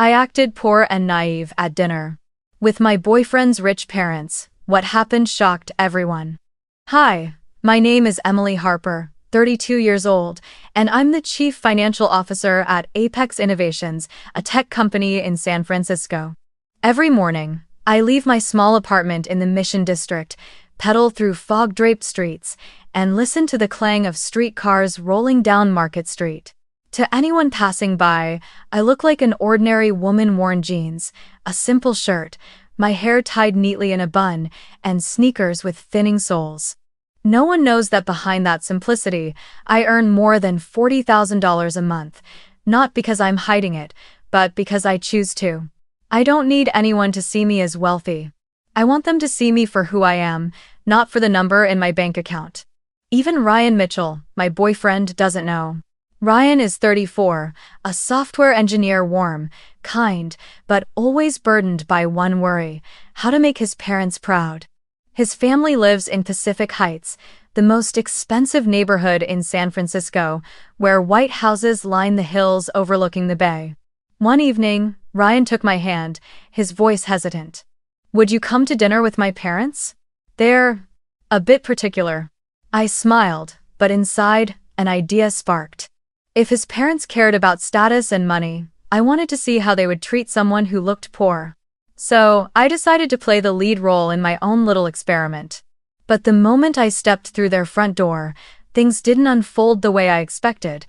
I acted poor and naive at dinner. With my boyfriend's rich parents, what happened shocked everyone. Hi, my name is Emily Harper, 32 years old, and I'm the Chief Financial Officer at Apex Innovations, a tech company in San Francisco. Every morning, I leave my small apartment in the Mission District, pedal through fog-draped streets, and listen to the clang of streetcars rolling down Market Street. To anyone passing by, I look like an ordinary woman-worn jeans, a simple shirt, my hair tied neatly in a bun, and sneakers with thinning soles. No one knows that behind that simplicity, I earn more than $40,000 a month, not because I'm hiding it, but because I choose to. I don't need anyone to see me as wealthy. I want them to see me for who I am, not for the number in my bank account. Even Ryan Mitchell, my boyfriend, doesn't know. Ryan is 34, a software engineer, warm, kind, but always burdened by one worry: how to make his parents proud. His family lives in Pacific Heights, the most expensive neighborhood in San Francisco, where white houses line the hills overlooking the bay. One evening, Ryan took my hand, his voice hesitant. "Would you come to dinner with my parents? They're a bit particular." I smiled, but inside, an idea sparked. If his parents cared about status and money, I wanted to see how they would treat someone who looked poor. So, I decided to play the lead role in my own little experiment. But the moment I stepped through their front door, things didn't unfold the way I expected.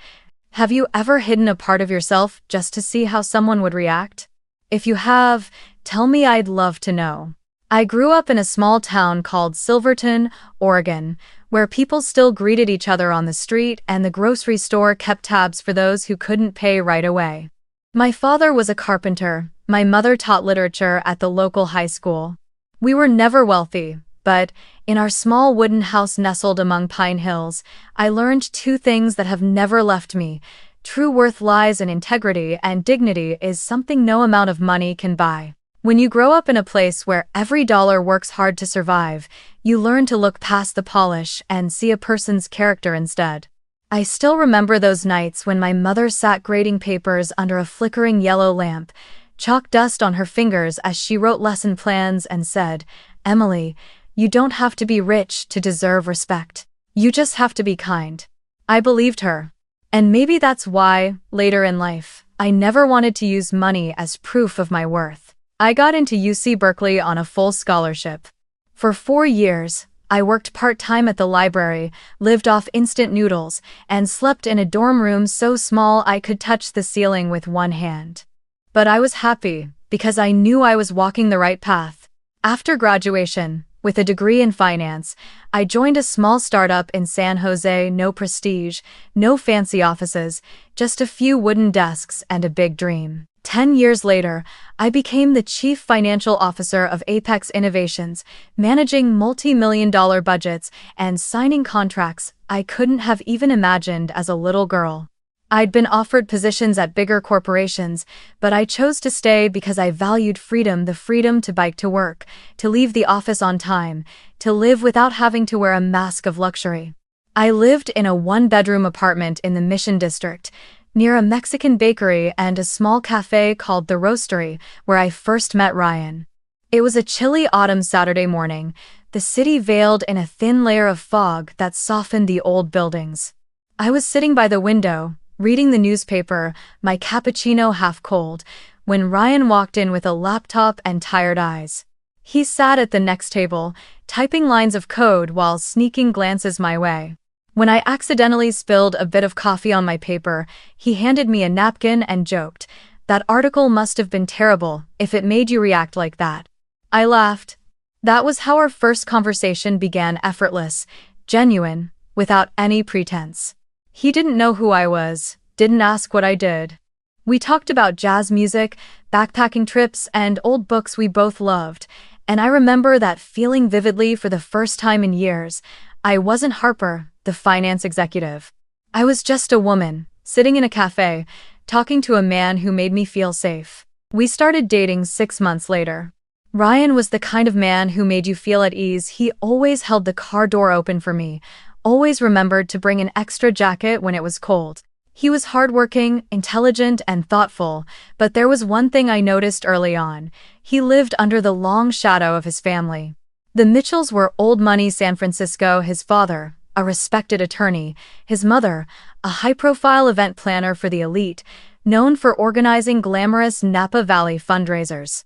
Have you ever hidden a part of yourself just to see how someone would react? If you have, tell me, I'd love to know. I grew up in a small town called Silverton, Oregon, where people still greeted each other on the street and the grocery store kept tabs for those who couldn't pay right away. My father was a carpenter, my mother taught literature at the local high school. We were never wealthy, but in our small wooden house nestled among pine hills, I learned two things that have never left me. True worth lies in integrity, and dignity is something no amount of money can buy. When you grow up in a place where every dollar works hard to survive, you learn to look past the polish and see a person's character instead. I still remember those nights when my mother sat grading papers under a flickering yellow lamp, chalk dust on her fingers as she wrote lesson plans, and said, "Emily, you don't have to be rich to deserve respect. You just have to be kind." I believed her. And maybe that's why, later in life, I never wanted to use money as proof of my worth. I got into UC Berkeley on a full scholarship. For 4 years, I worked part-time at the library, lived off instant noodles, and slept in a dorm room so small I could touch the ceiling with one hand. But I was happy, because I knew I was walking the right path. After graduation, with a degree in finance, I joined a small startup in San Jose. No prestige, no fancy offices, just a few wooden desks and a big dream. 10 years later, I became the Chief Financial Officer of Apex Innovations, managing multi-million-dollar budgets and signing contracts I couldn't have even imagined as a little girl. I'd been offered positions at bigger corporations, but I chose to stay because I valued freedom: the freedom to bike to work, to leave the office on time, to live without having to wear a mask of luxury. I lived in a one-bedroom apartment in the Mission District, near a Mexican bakery and a small cafe called The Roastery, where I first met Ryan. It was a chilly autumn Saturday morning, the city veiled in a thin layer of fog that softened the old buildings. I was sitting by the window, reading the newspaper, my cappuccino half cold, when Ryan walked in with a laptop and tired eyes. He sat at the next table, typing lines of code while sneaking glances my way. When I accidentally spilled a bit of coffee on my paper, he handed me a napkin and joked, "That article must have been terrible if it made you react like that." I laughed. That was how our first conversation began: effortless, genuine, without any pretense. He didn't know who I was, didn't ask what I did. We talked about jazz music, backpacking trips, and old books we both loved, and I remember that feeling vividly for the first time in years. I wasn't Harper, the finance executive. I was just a woman, sitting in a cafe, talking to a man who made me feel safe. We started dating 6 months later. Ryan was the kind of man who made you feel at ease. He always held the car door open for me, always remembered to bring an extra jacket when it was cold. He was hardworking, intelligent, and thoughtful, but there was one thing I noticed early on. He lived under the long shadow of his family. The Mitchells were old money San Francisco, his father, a respected attorney, his mother, a high-profile event planner for the elite, known for organizing glamorous Napa Valley fundraisers.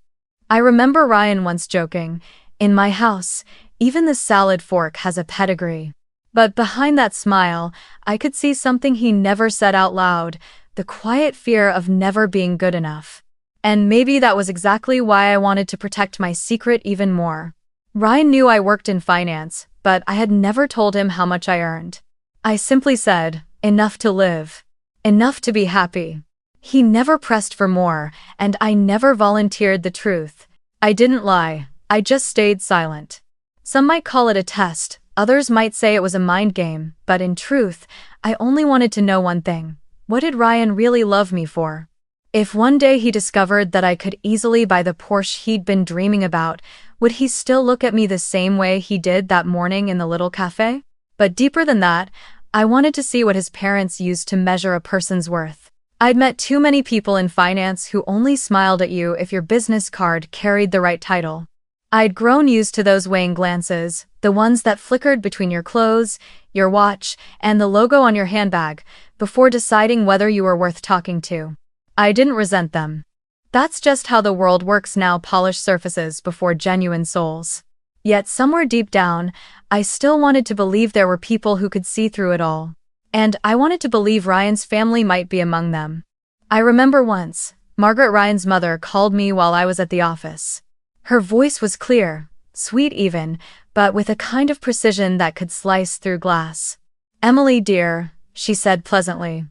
I remember Ryan once joking, "In my house, even the salad fork has a pedigree." But behind that smile, I could see something he never said out loud, the quiet fear of never being good enough. And maybe that was exactly why I wanted to protect my secret even more. Ryan knew I worked in finance, but I had never told him how much I earned. I simply said, enough to live. Enough to be happy. He never pressed for more, and I never volunteered the truth. I didn't lie, I just stayed silent. Some might call it a test, others might say it was a mind game, but in truth, I only wanted to know one thing. What did Ryan really love me for? If one day he discovered that I could easily buy the Porsche he'd been dreaming about, would he still look at me the same way he did that morning in the little cafe? But deeper than that, I wanted to see what his parents used to measure a person's worth. I'd met too many people in finance who only smiled at you if your business card carried the right title. I'd grown used to those weighing glances, the ones that flickered between your clothes, your watch, and the logo on your handbag, before deciding whether you were worth talking to. I didn't resent them. That's just how the world works now, polished surfaces before genuine souls. Yet somewhere deep down, I still wanted to believe there were people who could see through it all. And I wanted to believe Ryan's family might be among them. I remember once, Margaret Ryan's mother called me while I was at the office. Her voice was clear, sweet even, but with a kind of precision that could slice through glass. "Emily, dear," she said pleasantly.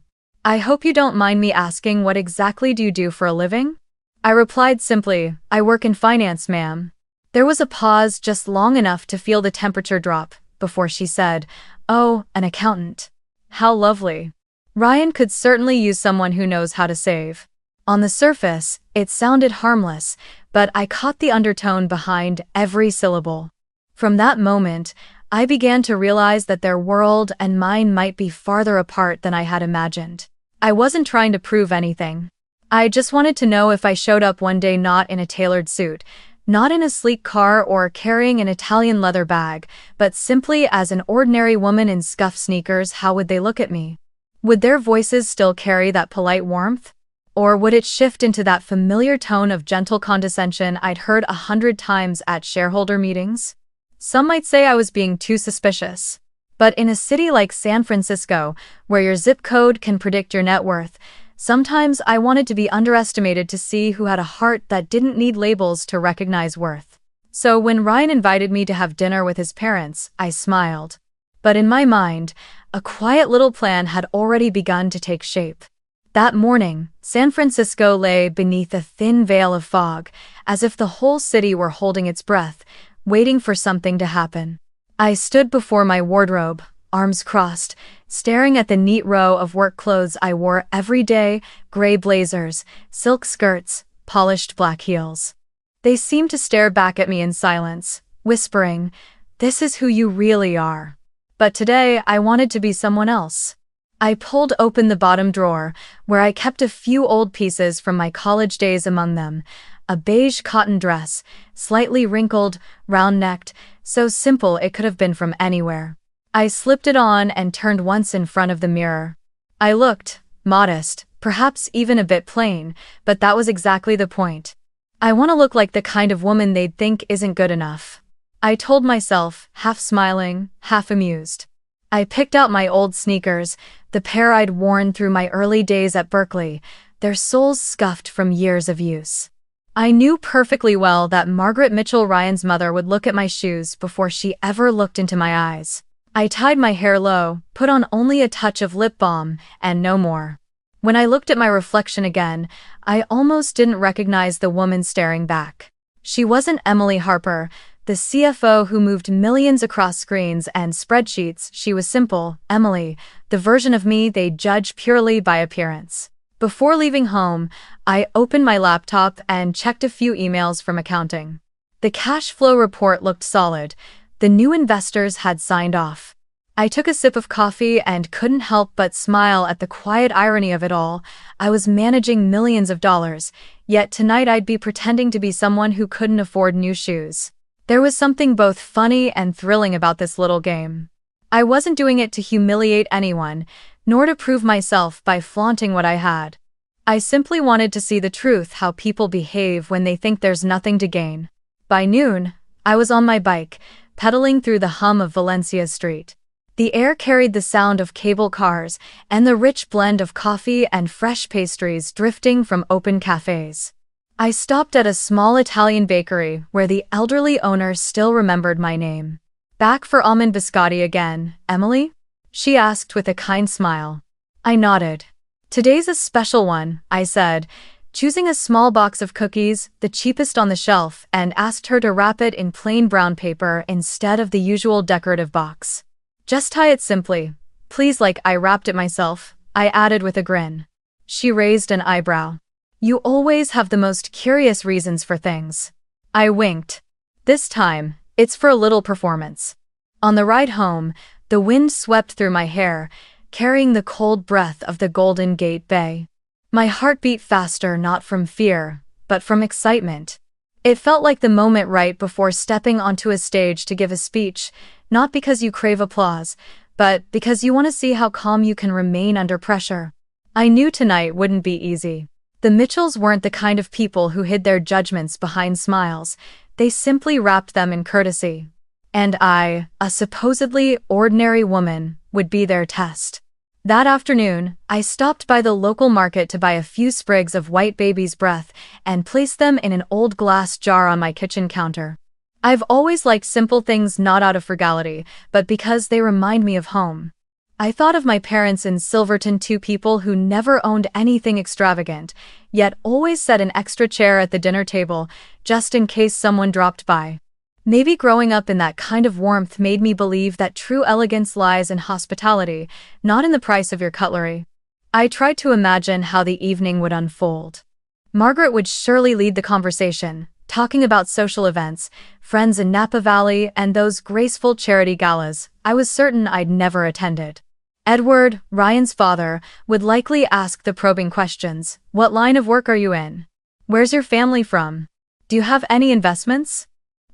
"I hope you don't mind me asking, what exactly do you do for a living?" I replied simply, "I work in finance, ma'am." There was a pause just long enough to feel the temperature drop, before she said, "Oh, an accountant. How lovely." Ryan could certainly use someone who knows how to save. On the surface, it sounded harmless, but I caught the undertone behind every syllable. From that moment, I began to realize that their world and mine might be farther apart than I had imagined. I wasn't trying to prove anything. I just wanted to know if I showed up one day not in a tailored suit, not in a sleek car or carrying an Italian leather bag, but simply as an ordinary woman in scuffed sneakers, how would they look at me? Would their voices still carry that polite warmth? Or would it shift into that familiar tone of gentle condescension I'd heard 100 times at shareholder meetings? Some might say I was being too suspicious. But in a city like San Francisco, where your zip code can predict your net worth, sometimes I wanted to be underestimated to see who had a heart that didn't need labels to recognize worth. So when Ryan invited me to have dinner with his parents, I smiled. But in my mind, a quiet little plan had already begun to take shape. That morning, San Francisco lay beneath a thin veil of fog, as if the whole city were holding its breath, waiting for something to happen. I stood before my wardrobe, arms crossed, staring at the neat row of work clothes I wore every day: gray blazers, silk skirts, polished black heels. They seemed to stare back at me in silence, whispering, "This is who you really are." But today I wanted to be someone else. I pulled open the bottom drawer, where I kept a few old pieces from my college days, among them a beige cotton dress, slightly wrinkled, round-necked, so simple it could have been from anywhere. I slipped it on and turned once in front of the mirror. I looked modest, perhaps even a bit plain, but that was exactly the point. I want to look like the kind of woman they'd think isn't good enough, I told myself, half smiling, half amused. I picked out my old sneakers, the pair I'd worn through my early days at Berkeley, their soles scuffed from years of use. I knew perfectly well that Margaret Mitchell Ryan's mother would look at my shoes before she ever looked into my eyes. I tied my hair low, put on only a touch of lip balm, and no more. When I looked at my reflection again, I almost didn't recognize the woman staring back. She wasn't Emily Harper, the CFO who moved millions across screens and spreadsheets. She was simple Emily, the version of me they'd judge purely by appearance. Before leaving home, I opened my laptop and checked a few emails from accounting. The cash flow report looked solid. The new investors had signed off. I took a sip of coffee and couldn't help but smile at the quiet irony of it all. I was managing millions of dollars, yet tonight I'd be pretending to be someone who couldn't afford new shoes. There was something both funny and thrilling about this little game. I wasn't doing it to humiliate anyone, nor to prove myself by flaunting what I had. I simply wanted to see the truth, how people behave when they think there's nothing to gain. By noon, I was on my bike, pedaling through the hum of Valencia Street. The air carried the sound of cable cars and the rich blend of coffee and fresh pastries drifting from open cafes. I stopped at a small Italian bakery where the elderly owner still remembered my name. "Back for almond biscotti again, Emily?" she asked with a kind smile. I nodded. "Today's a special one," I said, choosing a small box of cookies, the cheapest on the shelf, and asked her to wrap it in plain brown paper instead of the usual decorative box. "Just tie it simply, please, like I wrapped it myself," I added with a grin. She raised an eyebrow. "You always have the most curious reasons for things." I winked. "This time, it's for a little performance." On the ride home, the wind swept through my hair, carrying the cold breath of the Golden Gate Bay. My heart beat faster, not from fear, but from excitement. It felt like the moment right before stepping onto a stage to give a speech, not because you crave applause, but because you want to see how calm you can remain under pressure. I knew tonight wouldn't be easy. The Mitchells weren't the kind of people who hid their judgments behind smiles. They simply wrapped them in courtesy. And I, a supposedly ordinary woman, would be their test. That afternoon, I stopped by the local market to buy a few sprigs of white baby's breath and placed them in an old glass jar on my kitchen counter. I've always liked simple things, not out of frugality, but because they remind me of home. I thought of my parents in Silverton, two people who never owned anything extravagant, yet always set an extra chair at the dinner table, just in case someone dropped by. Maybe growing up in that kind of warmth made me believe that true elegance lies in hospitality, not in the price of your cutlery. I tried to imagine how the evening would unfold. Margaret would surely lead the conversation, talking about social events, friends in Napa Valley, and those graceful charity galas I was certain I'd never attended. Edward, Ryan's father, would likely ask the probing questions. "What line of work are you in? Where's your family from? Do you have any investments?"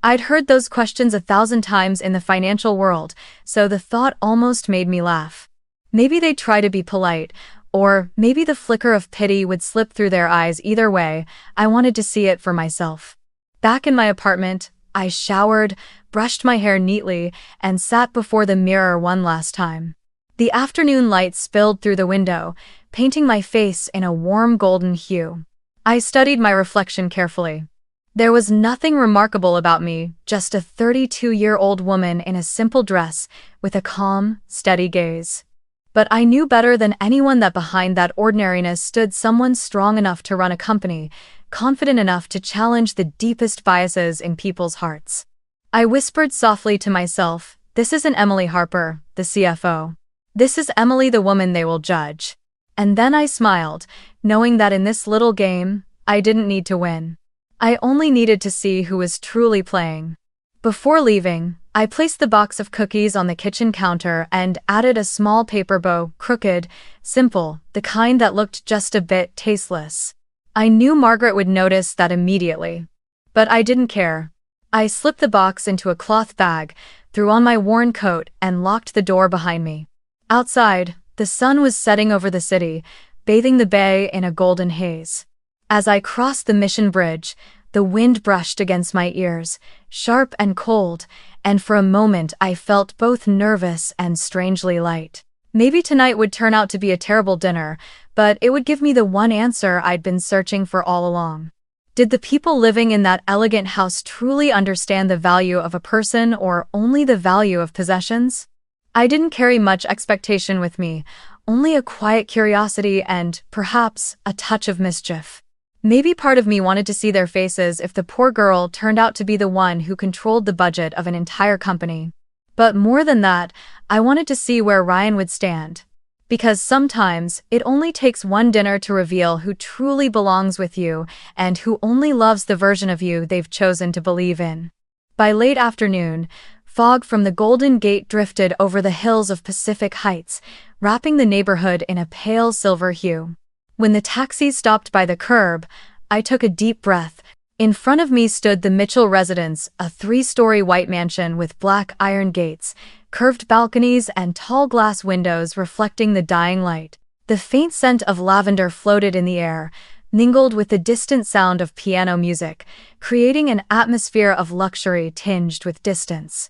I'd heard those questions 1,000 times in the financial world, so the thought almost made me laugh. Maybe they'd try to be polite, or maybe the flicker of pity would slip through their eyes. Either way, I wanted to see it for myself. Back in my apartment, I showered, brushed my hair neatly, and sat before the mirror one last time. The afternoon light spilled through the window, painting my face in a warm golden hue. I studied my reflection carefully. There was nothing remarkable about me, just a 32-year-old woman in a simple dress, with a calm, steady gaze. But I knew better than anyone that behind that ordinariness stood someone strong enough to run a company, confident enough to challenge the deepest biases in people's hearts. I whispered softly to myself, "This isn't Emily Harper, the CFO. This is Emily, the woman they will judge." And then I smiled, knowing that in this little game, I didn't need to win. I only needed to see who was truly playing. Before leaving, I placed the box of cookies on the kitchen counter and added a small paper bow, crooked, simple, the kind that looked just a bit tasteless. I knew Margaret would notice that immediately. But I didn't care. I slipped the box into a cloth bag, threw on my worn coat, and locked the door behind me. Outside, the sun was setting over the city, bathing the bay in a golden haze. As I crossed the Mission Bridge, the wind brushed against my ears, sharp and cold, and for a moment I felt both nervous and strangely light. Maybe tonight would turn out to be a terrible dinner, but it would give me the one answer I'd been searching for all along. Did the people living in that elegant house truly understand the value of a person or only the value of possessions? I didn't carry much expectation with me, only a quiet curiosity and, perhaps, a touch of mischief. Maybe part of me wanted to see their faces if the poor girl turned out to be the one who controlled the budget of an entire company. But more than that, I wanted to see where Ryan would stand. Because sometimes, it only takes one dinner to reveal who truly belongs with you and who only loves the version of you they've chosen to believe in. By late afternoon, Fog from the Golden Gate drifted over the hills of Pacific Heights, wrapping the neighborhood in a pale silver hue. When the taxi stopped by the curb, I took a deep breath. In front of me stood the Mitchell residence, a 3-story white mansion with black iron gates, curved balconies, and tall glass windows reflecting the dying light. The faint scent of lavender floated in the air, mingled with the distant sound of piano music, creating an atmosphere of luxury tinged with distance.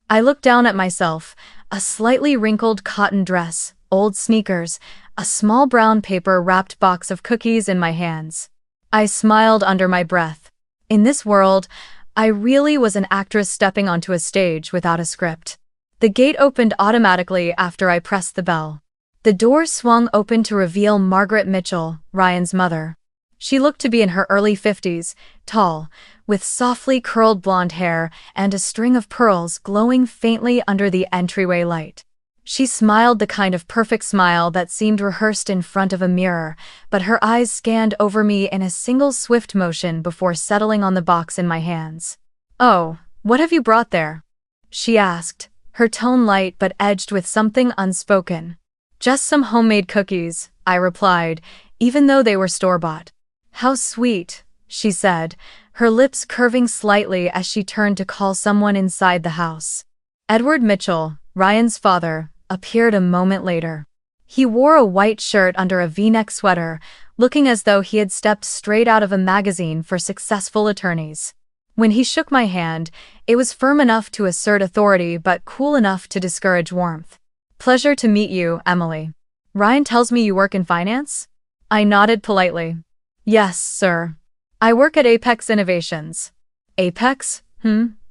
I looked down at myself, a slightly wrinkled cotton dress, old sneakers, a small brown paper-wrapped box of cookies in my hands. I smiled under my breath. In this world, I really was an actress stepping onto a stage without a script. The gate opened automatically after I pressed the bell. The door swung open to reveal Margaret Mitchell, Ryan's mother. She looked to be in her early 50s, tall, with softly curled blonde hair and a string of pearls glowing faintly under the entryway light. She smiled the kind of perfect smile that seemed rehearsed in front of a mirror, but her eyes scanned over me in a single swift motion before settling on the box in my hands. "Oh, what have you brought there?" she asked, her tone light but edged with something unspoken. "Just some homemade cookies," I replied, even though they were store-bought. "How sweet," she said, her lips curving slightly as she turned to call someone inside the house. Edward Mitchell, Ryan's father, appeared a moment later. He wore a white shirt under a V-neck sweater, looking as though he had stepped straight out of a magazine for successful attorneys. When he shook my hand, it was firm enough to assert authority but cool enough to discourage warmth. "Pleasure to meet you, Emily. Ryan tells me you work in finance?" I nodded politely. "Yes, sir. I work at Apex Innovations." "Apex?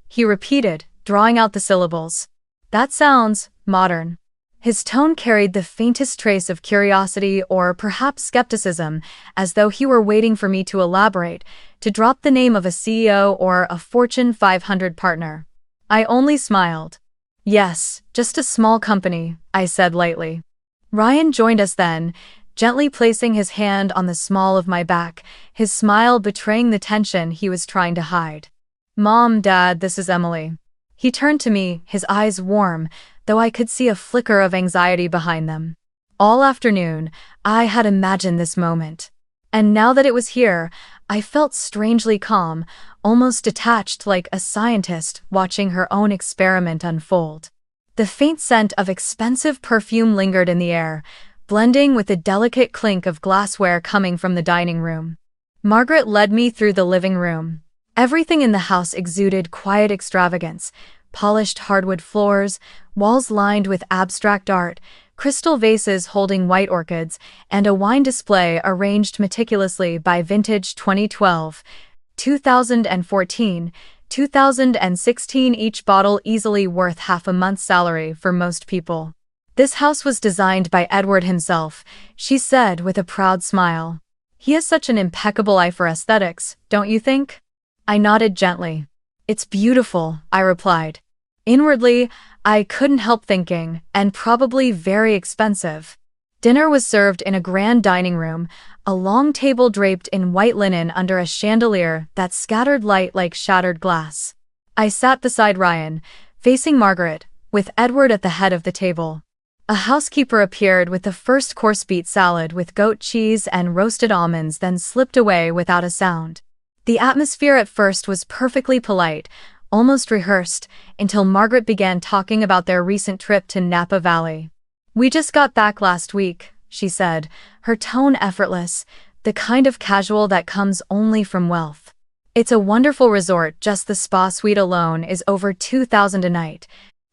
He repeated, drawing out the syllables. "That sounds modern." His tone carried the faintest trace of curiosity or perhaps skepticism, as though he were waiting for me to elaborate, to drop the name of a CEO or a Fortune 500 partner. I only smiled. "Yes, just a small company," I said lightly. Ryan joined us then, gently placing his hand on the small of my back, his smile betraying the tension he was trying to hide. "Mom, Dad, this is Emily." He turned to me, his eyes warm, though I could see a flicker of anxiety behind them. All afternoon, I had imagined this moment. And now that it was here, I felt strangely calm, almost detached like a scientist watching her own experiment unfold. The faint scent of expensive perfume lingered in the air, blending with the delicate clink of glassware coming from the dining room. Margaret led me through the living room. Everything in the house exuded quiet extravagance: polished hardwood floors, walls lined with abstract art, crystal vases holding white orchids, and a wine display arranged meticulously by vintage 2012, 2014, 2016, each bottle easily worth half a month's salary for most people. "This house was designed by Edward himself," she said with a proud smile. "He has such an impeccable eye for aesthetics, don't you think?" I nodded gently. "It's beautiful," I replied. Inwardly, I couldn't help thinking, and probably very expensive. Dinner was served in a grand dining room, a long table draped in white linen under a chandelier that scattered light like shattered glass. I sat beside Ryan, facing Margaret, with Edward at the head of the table. A housekeeper appeared with the first course: beet salad with goat cheese and roasted almonds, then slipped away without a sound. The atmosphere at first was perfectly polite, almost rehearsed, until Margaret began talking about their recent trip to Napa Valley. "We just got back last week," she said, her tone effortless, the kind of casual that comes only from wealth. "It's a wonderful resort, just the spa suite alone is over $2,000 a night.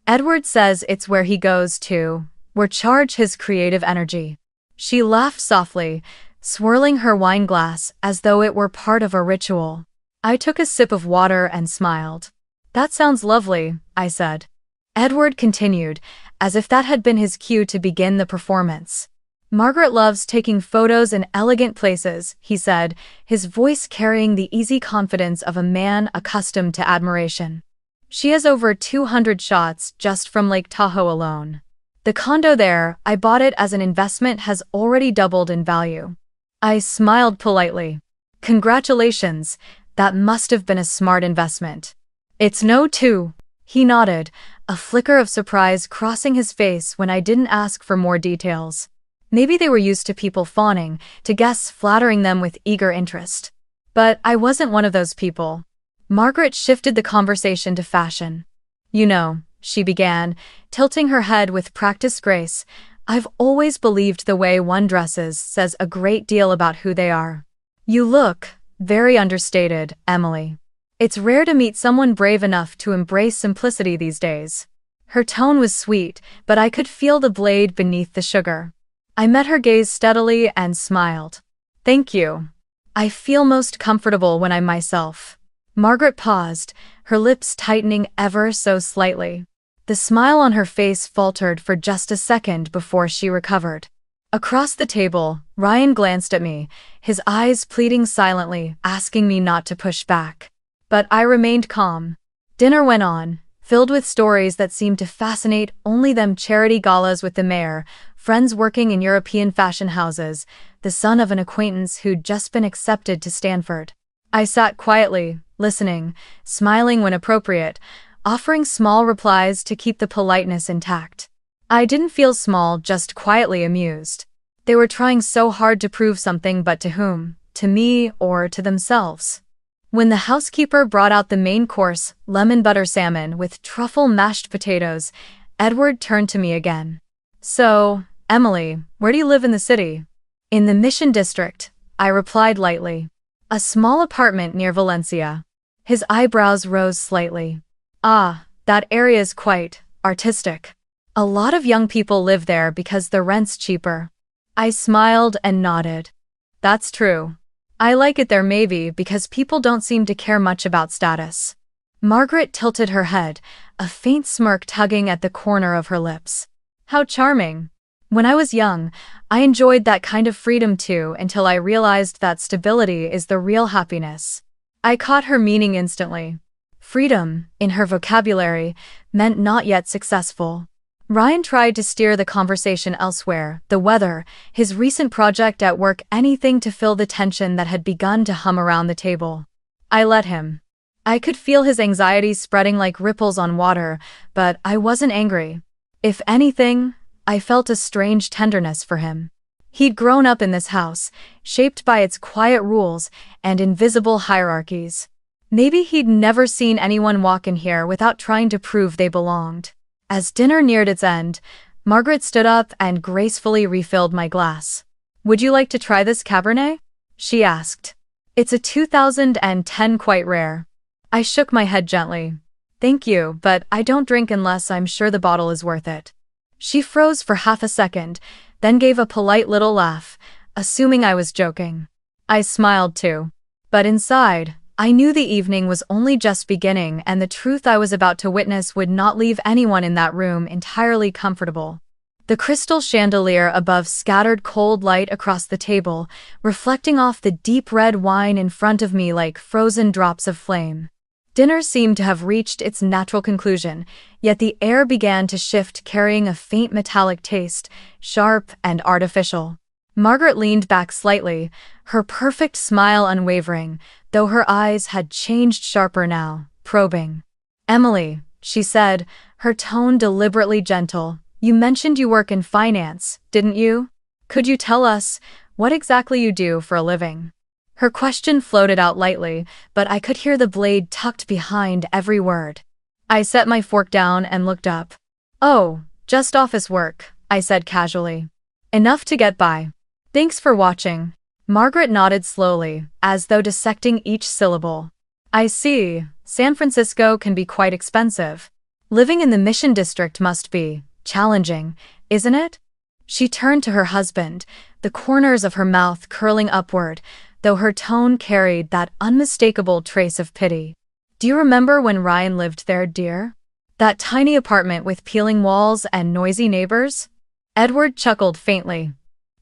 Edward says it's where he goes to recharge his creative energy." She laughed softly, swirling her wine glass as though it were part of a ritual. I took a sip of water and smiled. "That sounds lovely," I said. Edward continued, as if that had been his cue to begin the performance. "Margaret loves taking photos in elegant places," he said, his voice carrying the easy confidence of a man accustomed to admiration. "She has over 200 shots just from Lake Tahoe alone. The condo there, I bought it as an investment, has already doubled in value." I smiled politely. "Congratulations, that must have been a smart investment." "It's no 2. He nodded, a flicker of surprise crossing his face when I didn't ask for more details. Maybe they were used to people fawning, to guests flattering them with eager interest. But I wasn't one of those people. Margaret shifted the conversation to fashion. You know, she began, tilting her head with practiced grace, I've always believed the way one dresses says a great deal about who they are. You look very understated, Emily. It's rare to meet someone brave enough to embrace simplicity these days. Her tone was sweet, but I could feel the blade beneath the sugar. I met her gaze steadily and smiled. Thank you. I feel most comfortable when I'm myself. Margaret paused, her lips tightening ever so slightly. The smile on her face faltered for just a second before she recovered. Across the table, Ryan glanced at me, his eyes pleading silently, asking me not to push back. But I remained calm. Dinner went on, filled with stories that seemed to fascinate only them: charity galas with the mayor, friends working in European fashion houses, the son of an acquaintance who'd just been accepted to Stanford. I sat quietly, listening, smiling when appropriate, offering small replies to keep the politeness intact. I didn't feel small, just quietly amused. They were trying so hard to prove something, but to whom? To me or to themselves? When the housekeeper brought out the main course, lemon butter salmon with truffle mashed potatoes, Edward turned to me again. So, Emily, where do you live in the city? In the Mission District, I replied lightly. A small apartment near Valencia. His eyebrows rose slightly. Ah, that area is quite artistic. A lot of young people live there because the rent's cheaper. I smiled and nodded. That's true. I like it there, maybe because people don't seem to care much about status. Margaret tilted her head, a faint smirk tugging at the corner of her lips. How charming. When I was young, I enjoyed that kind of freedom too, until I realized that stability is the real happiness. I caught her meaning instantly. Freedom, in her vocabulary, meant not yet successful. Ryan tried to steer the conversation elsewhere: the weather, his recent project at work, anything to fill the tension that had begun to hum around the table. I let him. I could feel his anxiety spreading like ripples on water, but I wasn't angry. If anything, I felt a strange tenderness for him. He'd grown up in this house, shaped by its quiet rules and invisible hierarchies. Maybe he'd never seen anyone walk in here without trying to prove they belonged. As dinner neared its end, Margaret stood up and gracefully refilled my glass. Would you like to try this Cabernet? She asked. It's a 2010, quite rare. I shook my head gently. Thank you, but I don't drink unless I'm sure the bottle is worth it. She froze for half a second, then gave a polite little laugh, assuming I was joking. I smiled too. But inside, I knew the evening was only just beginning, and the truth I was about to witness would not leave anyone in that room entirely comfortable. The crystal chandelier above scattered cold light across the table, reflecting off the deep red wine in front of me like frozen drops of flame. Dinner seemed to have reached its natural conclusion, yet the air began to shift, carrying a faint metallic taste, sharp and artificial. Margaret leaned back slightly, her perfect smile unwavering, though her eyes had changed sharper now, probing. Emily, she said, her tone deliberately gentle, you mentioned you work in finance, didn't you? Could you tell us what exactly you do for a living? Her question floated out lightly, but I could hear the blade tucked behind every word. I set my fork down and looked up. Oh, just office work, I said casually. Enough to get by. Thanks for watching. Margaret nodded slowly, as though dissecting each syllable. I see. San Francisco can be quite expensive. Living in the Mission District must be challenging, isn't it? She turned to her husband, the corners of her mouth curling upward, though her tone carried that unmistakable trace of pity. Do you remember when Ryan lived there, dear? That tiny apartment with peeling walls and noisy neighbors? Edward chuckled faintly.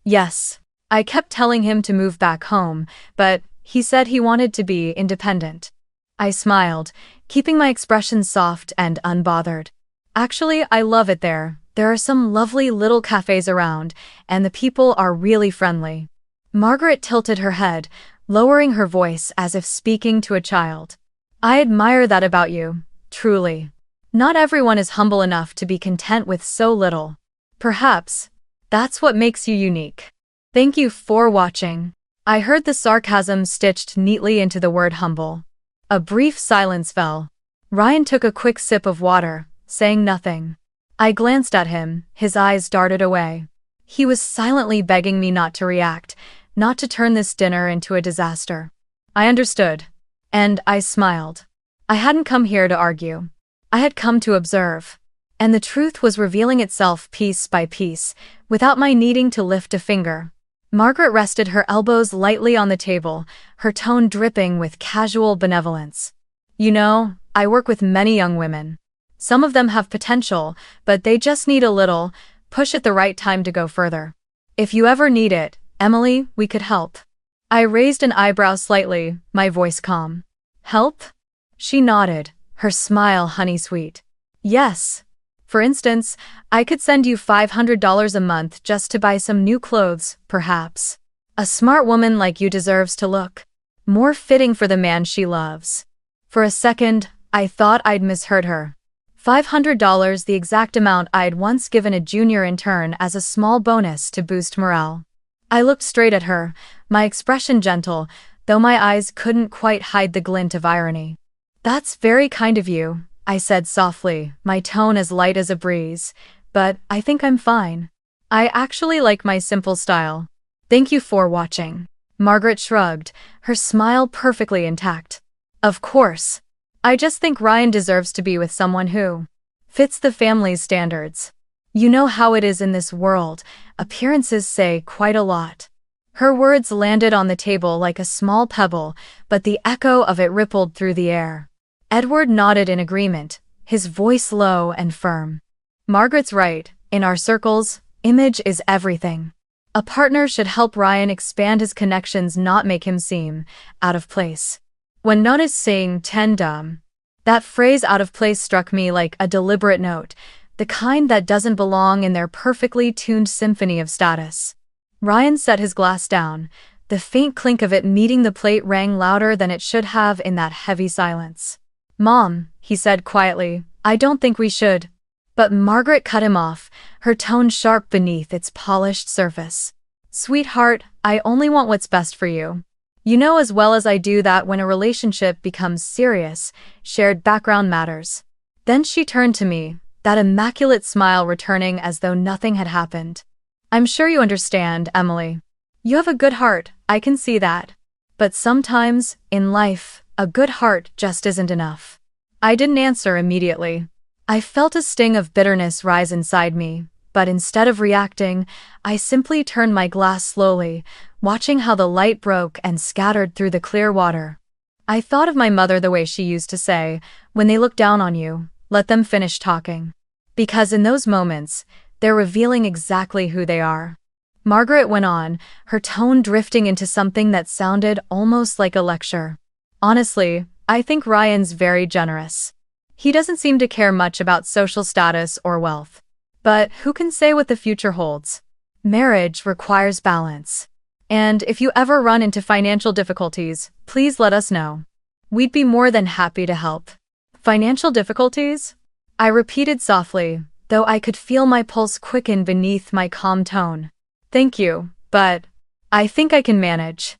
Yes. I kept telling him to move back home, but he said he wanted to be independent. I smiled, keeping my expression soft and unbothered. Actually, I love it there. There are some lovely little cafes around, and the people are really friendly. Margaret tilted her head, lowering her voice as if speaking to a child. I admire that about you, truly. Not everyone is humble enough to be content with so little. Perhaps that's what makes you unique. Thank you for watching. I heard the sarcasm stitched neatly into the word humble. A brief silence fell. Ryan took a quick sip of water, saying nothing. I glanced at him, his eyes darted away. He was silently begging me not to react, not to turn this dinner into a disaster. I understood. And I smiled. I hadn't come here to argue. I had come to observe. And the truth was revealing itself piece by piece, without my needing to lift a finger. Margaret rested her elbows lightly on the table, her tone dripping with casual benevolence. You know, I work with many young women. Some of them have potential, but they just need a little push at the right time to go further. If you ever need it, Emily, we could help. I raised an eyebrow slightly, my voice calm. Help? She nodded, her smile honey-sweet. Yes. For instance, I could send you $500 a month just to buy some new clothes, perhaps. A smart woman like you deserves to look more fitting for the man she loves. For a second, I thought I'd misheard her. $500, the exact amount I'd once given a junior intern as a small bonus to boost morale. I looked straight at her, my expression gentle, though my eyes couldn't quite hide the glint of irony. That's very kind of you, I said softly, my tone as light as a breeze, but I think I'm fine. I actually like my simple style. Thank you for watching. Margaret shrugged, her smile perfectly intact. Of course. I just think Ryan deserves to be with someone who fits the family's standards. You know how it is in this world, appearances say quite a lot. Her words landed on the table like a small pebble, but the echo of it rippled through the air. Edward nodded in agreement, his voice low and firm. Margaret's right, in our circles, image is everything. A partner should help Ryan expand his connections, not make him seem out of place. When known as saying ten dumb, that phrase out of place struck me like a deliberate note, the kind that doesn't belong in their perfectly tuned symphony of status. Ryan set his glass down. The faint clink of it meeting the plate rang louder than it should have in that heavy silence. Mom, he said quietly, I don't think we should. But Margaret cut him off, her tone sharp beneath its polished surface. Sweetheart, I only want what's best for you. You know as well as I do that when a relationship becomes serious, shared background matters. Then she turned to me, that immaculate smile returning as though nothing had happened. I'm sure you understand, Emily. You have a good heart, I can see that. But sometimes, in life, a good heart just isn't enough. I didn't answer immediately. I felt a sting of bitterness rise inside me, but instead of reacting, I simply turned my glass slowly, watching how the light broke and scattered through the clear water. I thought of my mother the way she used to say, when they look down on you, let them finish talking. Because in those moments, they're revealing exactly who they are. Margaret went on, her tone drifting into something that sounded almost like a lecture. Honestly, I think Ryan's very generous. He doesn't seem to care much about social status or wealth. But who can say what the future holds? Marriage requires balance. And if you ever run into financial difficulties, please let us know. We'd be more than happy to help. Financial difficulties? I repeated softly, though I could feel my pulse quicken beneath my calm tone. Thank you, but I think I can manage.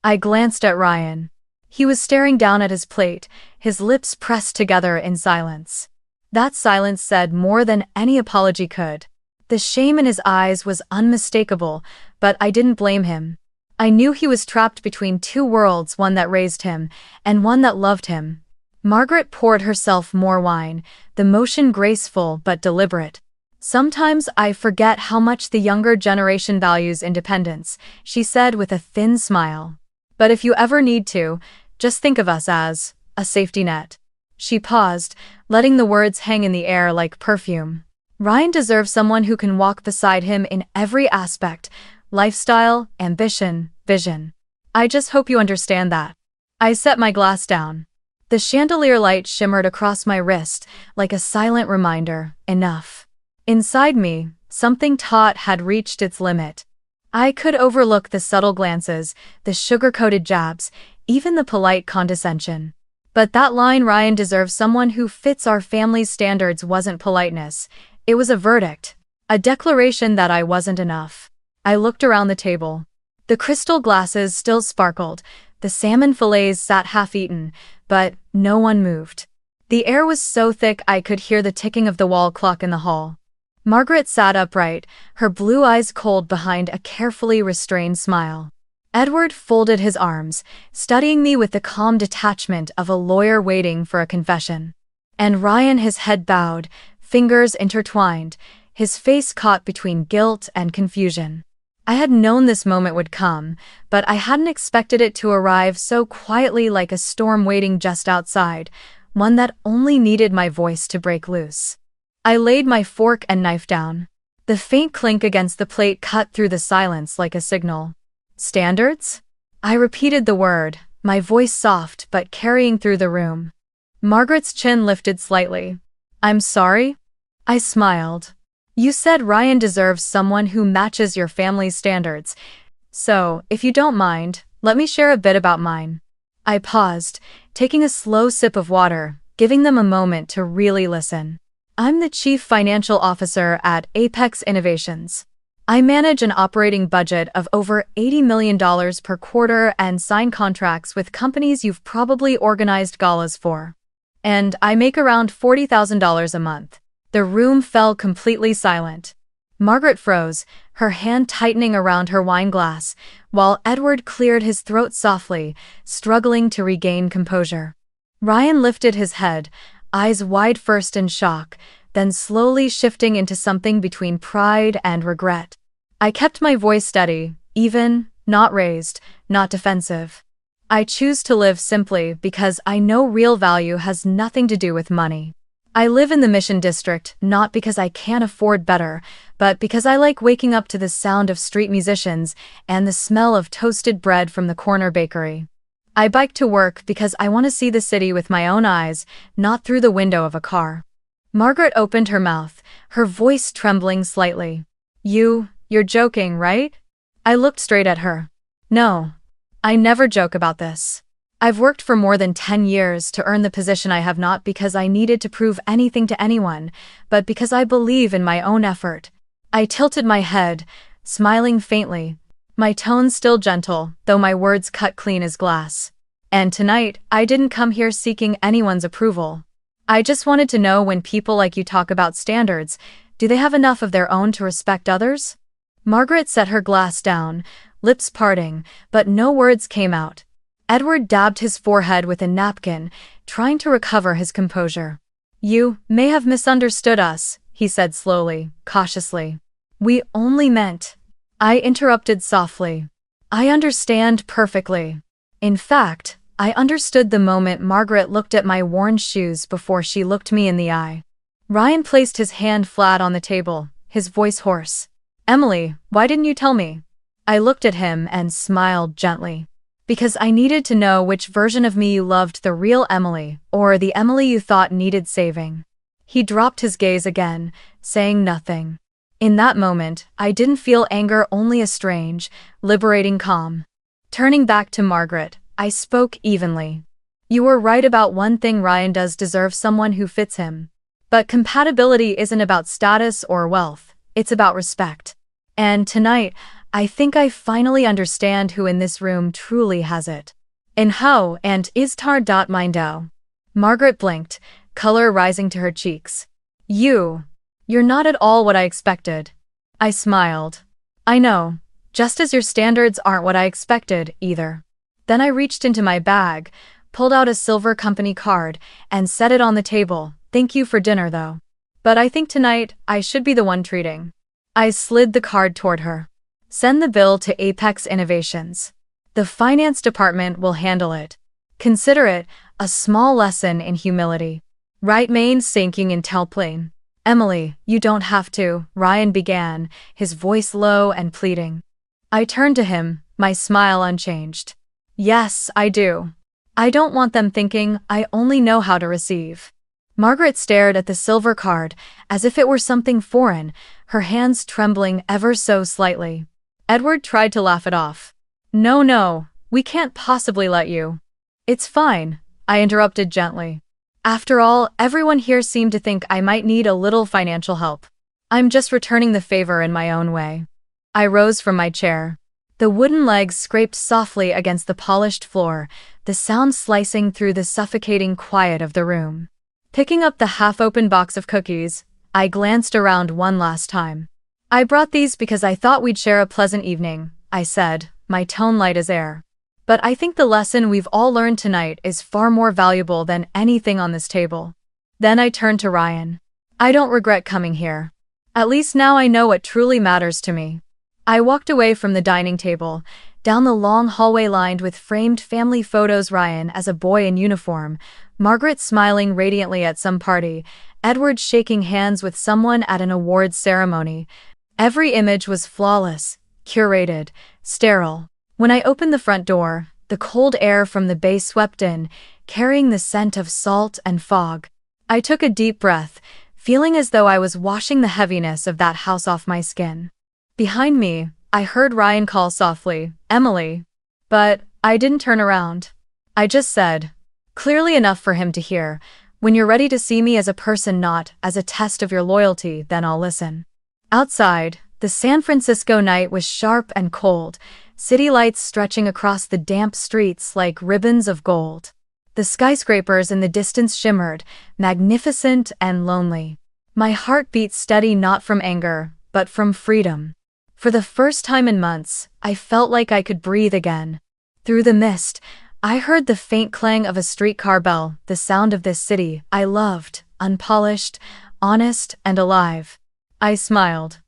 I glanced at Ryan. He was staring down at his plate, his lips pressed together in silence. That silence said more than any apology could. The shame in his eyes was unmistakable, but I didn't blame him. I knew he was trapped between two worlds, one that raised him, and one that loved him. Margaret poured herself more wine, the motion graceful but deliberate. Sometimes I forget how much the younger generation values independence, she said with a thin smile. But if you ever need to, just think of us as a safety net. She paused, letting the words hang in the air like perfume. Ryan deserves someone who can walk beside him in every aspect, lifestyle, ambition, vision. I just hope you understand that. I set my glass down. The chandelier light shimmered across my wrist, like a silent reminder, enough. Inside me, something taut had reached its limit. I could overlook the subtle glances, the sugar-coated jabs, even the polite condescension. But that line, "Ryan deserves someone who fits our family's standards," wasn't politeness. It was a verdict. A declaration that I wasn't enough. I looked around the table. The crystal glasses still sparkled, the salmon fillets sat half-eaten, but no one moved. The air was so thick I could hear the ticking of the wall clock in the hall. Margaret sat upright, her blue eyes cold behind a carefully restrained smile. Edward folded his arms, studying me with the calm detachment of a lawyer waiting for a confession. And Ryan, his head bowed, fingers intertwined, his face caught between guilt and confusion. I had known this moment would come, but I hadn't expected it to arrive so quietly, like a storm waiting just outside, one that only needed my voice to break loose. I laid my fork and knife down. The faint clink against the plate cut through the silence like a signal. "Standards?" I repeated the word, my voice soft but carrying through the room. Margaret's chin lifted slightly. "I'm sorry?" I smiled. "You said Ryan deserves someone who matches your family's standards. So, if you don't mind, let me share a bit about mine." I paused, taking a slow sip of water, giving them a moment to really listen. "I'm the Chief Financial Officer at Apex Innovations. I manage an operating budget of over $80 million per quarter and sign contracts with companies you've probably organized galas for. And I make around $40,000 a month." The room fell completely silent. Margaret froze, her hand tightening around her wine glass, while Edward cleared his throat softly, struggling to regain composure. Ryan lifted his head, eyes wide first in shock, then slowly shifting into something between pride and regret. I kept my voice steady, even, not raised, not defensive. "I choose to live simply because I know real value has nothing to do with money. I live in the Mission District not because I can't afford better, but because I like waking up to the sound of street musicians and the smell of toasted bread from the corner bakery. I bike to work because I want to see the city with my own eyes, not through the window of a car." Margaret opened her mouth, her voice trembling slightly. You're joking, right?" I looked straight at her. "No. I never joke about this. I've worked for more than 10 years to earn the position I have, not because I needed to prove anything to anyone, but because I believe in my own effort." I tilted my head, smiling faintly, my tone still gentle, though my words cut clean as glass. "And tonight, I didn't come here seeking anyone's approval. I just wanted to know, when people like you talk about standards, do they have enough of their own to respect others?" Margaret set her glass down, lips parting, but no words came out. Edward dabbed his forehead with a napkin, trying to recover his composure. "You may have misunderstood us," he said slowly, cautiously. "We only meant—" I interrupted softly. "I understand perfectly. In fact, I understood the moment Margaret looked at my worn shoes before she looked me in the eye." Ryan placed his hand flat on the table, his voice hoarse. "Emily, why didn't you tell me?" I looked at him and smiled gently. "Because I needed to know which version of me you loved, the real Emily, or the Emily you thought needed saving." He dropped his gaze again, saying nothing. In that moment, I didn't feel anger, only a strange, liberating calm. Turning back to Margaret, I spoke evenly. "You were right about one thing. Ryan does deserve someone who fits him. But compatibility isn't about status or wealth, it's about respect. And tonight, I think I finally understand who in this room truly has it. And how, and Istar.Mindau." Margaret blinked, color rising to her cheeks. You're not at all what I expected." I smiled. "I know, just as your standards aren't what I expected, either." Then I reached into my bag, pulled out a silver company card, and set it on the table. "Thank you for dinner, though. But I think tonight, I should be the one treating." I slid the card toward her. "Send the bill to Apex Innovations. The finance department will handle it. Consider it a small lesson in humility." Right main sinking in Telplane. "Emily, you don't have to," Ryan began, his voice low and pleading. I turned to him, my smile unchanged. "Yes, I do. I don't want them thinking I only know how to receive." Margaret stared at the silver card, as if it were something foreign, her hands trembling ever so slightly. Edward tried to laugh it off. No, we can't possibly let you." "It's fine. I interrupted gently. After all, everyone here seemed to think I might need a little financial help. I'm just returning the favor in my own way. I rose from my chair. The wooden legs scraped softly against the polished floor, the sound slicing through the suffocating quiet of the room. Picking up the half-open box of cookies, I glanced around one last time. I brought these because I thought we'd share a pleasant evening, I said, my tone light as air. But I think the lesson we've all learned tonight is far more valuable than anything on this table. Then I turned to Ryan. I don't regret coming here. At least now I know what truly matters to me. I walked away from the dining table, down the long hallway lined with framed family photos, Ryan as a boy in uniform, Margaret smiling radiantly at some party, Edward shaking hands with someone at an awards ceremony. Every image was flawless, curated, sterile. When I opened the front door, the cold air from the bay swept in, carrying the scent of salt and fog. I took a deep breath, feeling as though I was washing the heaviness of that house off my skin. Behind me, I heard Ryan call softly, "Emily." But I didn't turn around. I just said, clearly enough for him to hear, "When you're ready to see me as a person, not as a test of your loyalty, then I'll listen." Outside, the San Francisco night was sharp and cold, city lights stretching across the damp streets like ribbons of gold. The skyscrapers in the distance shimmered, magnificent and lonely. My heart beat steady, not from anger, but from freedom. For the first time in months, I felt like I could breathe again. Through the mist, I heard the faint clang of a streetcar bell, the sound of this city I loved, unpolished, honest, and alive. I smiled.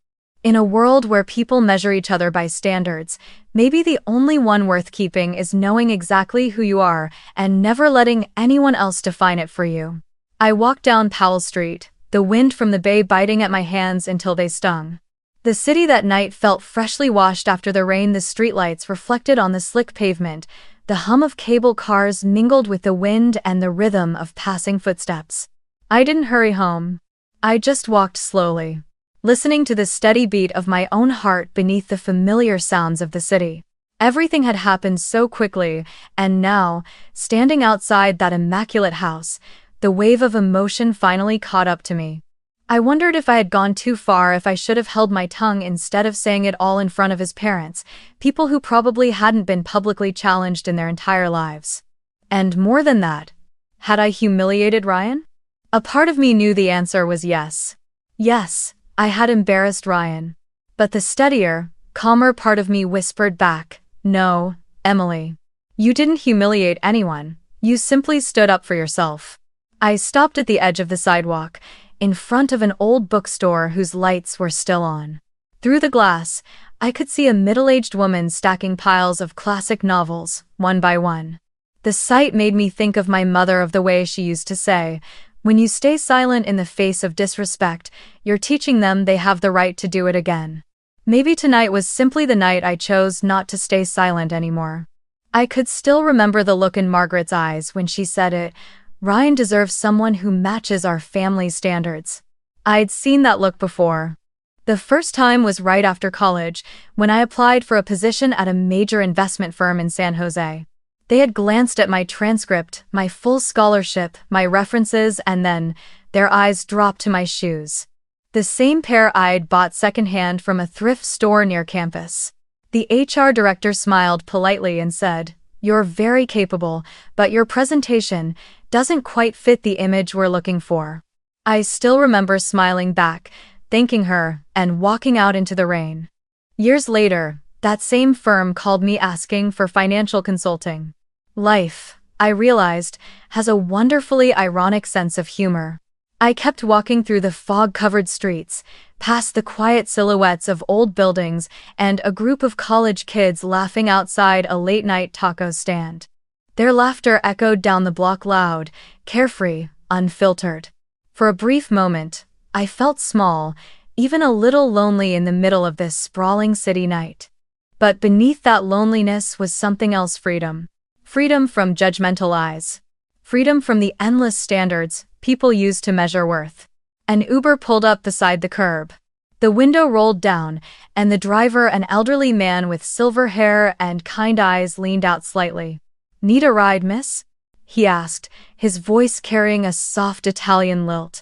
In a world where people measure each other by standards, maybe the only one worth keeping is knowing exactly who you are and never letting anyone else define it for you. I walked down Powell Street, the wind from the bay biting at my hands until they stung. The city that night felt freshly washed after the rain. The streetlights reflected on the slick pavement, the hum of cable cars mingled with the wind and the rhythm of passing footsteps. I didn't hurry home. I just walked slowly, listening to the steady beat of my own heart beneath the familiar sounds of the city. Everything had happened so quickly, and now, standing outside that immaculate house, the wave of emotion finally caught up to me. I wondered if I had gone too far, if I should have held my tongue instead of saying it all in front of his parents, people who probably hadn't been publicly challenged in their entire lives. And more than that, had I humiliated Ryan? A part of me knew the answer was yes. Yes, I had embarrassed Ryan. But the steadier, calmer part of me whispered back, "No, Emily. You didn't humiliate anyone, you simply stood up for yourself." I stopped at the edge of the sidewalk, in front of an old bookstore whose lights were still on. Through the glass, I could see a middle-aged woman stacking piles of classic novels, one by one. The sight made me think of my mother, of the way she used to say, "When you stay silent in the face of disrespect, you're teaching them they have the right to do it again." Maybe tonight was simply the night I chose not to stay silent anymore. I could still remember the look in Margaret's eyes when she said it. Ryan deserves someone who matches our family's standards. I'd seen that look before. The first time was right after college, when I applied for a position at a major investment firm in San Jose. They had glanced at my transcript, my full scholarship, my references, and then their eyes dropped to my shoes. The same pair I'd bought secondhand from a thrift store near campus. The HR director smiled politely and said, "You're very capable, but your presentation doesn't quite fit the image we're looking for." I still remember smiling back, thanking her, and walking out into the rain. Years later, that same firm called me asking for financial consulting. Life, I realized, has a wonderfully ironic sense of humor. I kept walking through the fog-covered streets, past the quiet silhouettes of old buildings and a group of college kids laughing outside a late-night taco stand. Their laughter echoed down the block loud, carefree, unfiltered. For a brief moment, I felt small, even a little lonely in the middle of this sprawling city night. But beneath that loneliness was something else: freedom. Freedom from judgmental eyes. Freedom from the endless standards people use to measure worth. An Uber pulled up beside the curb. The window rolled down, and the driver, an elderly man with silver hair and kind eyes, leaned out slightly. "Need a ride, miss?" he asked, his voice carrying a soft Italian lilt.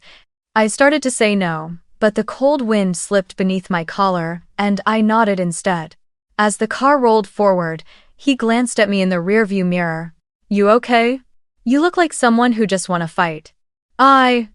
I started to say no, but the cold wind slipped beneath my collar, and I nodded instead. As the car rolled forward, he glanced at me in the rearview mirror. You okay? You look like someone who just won a fight. I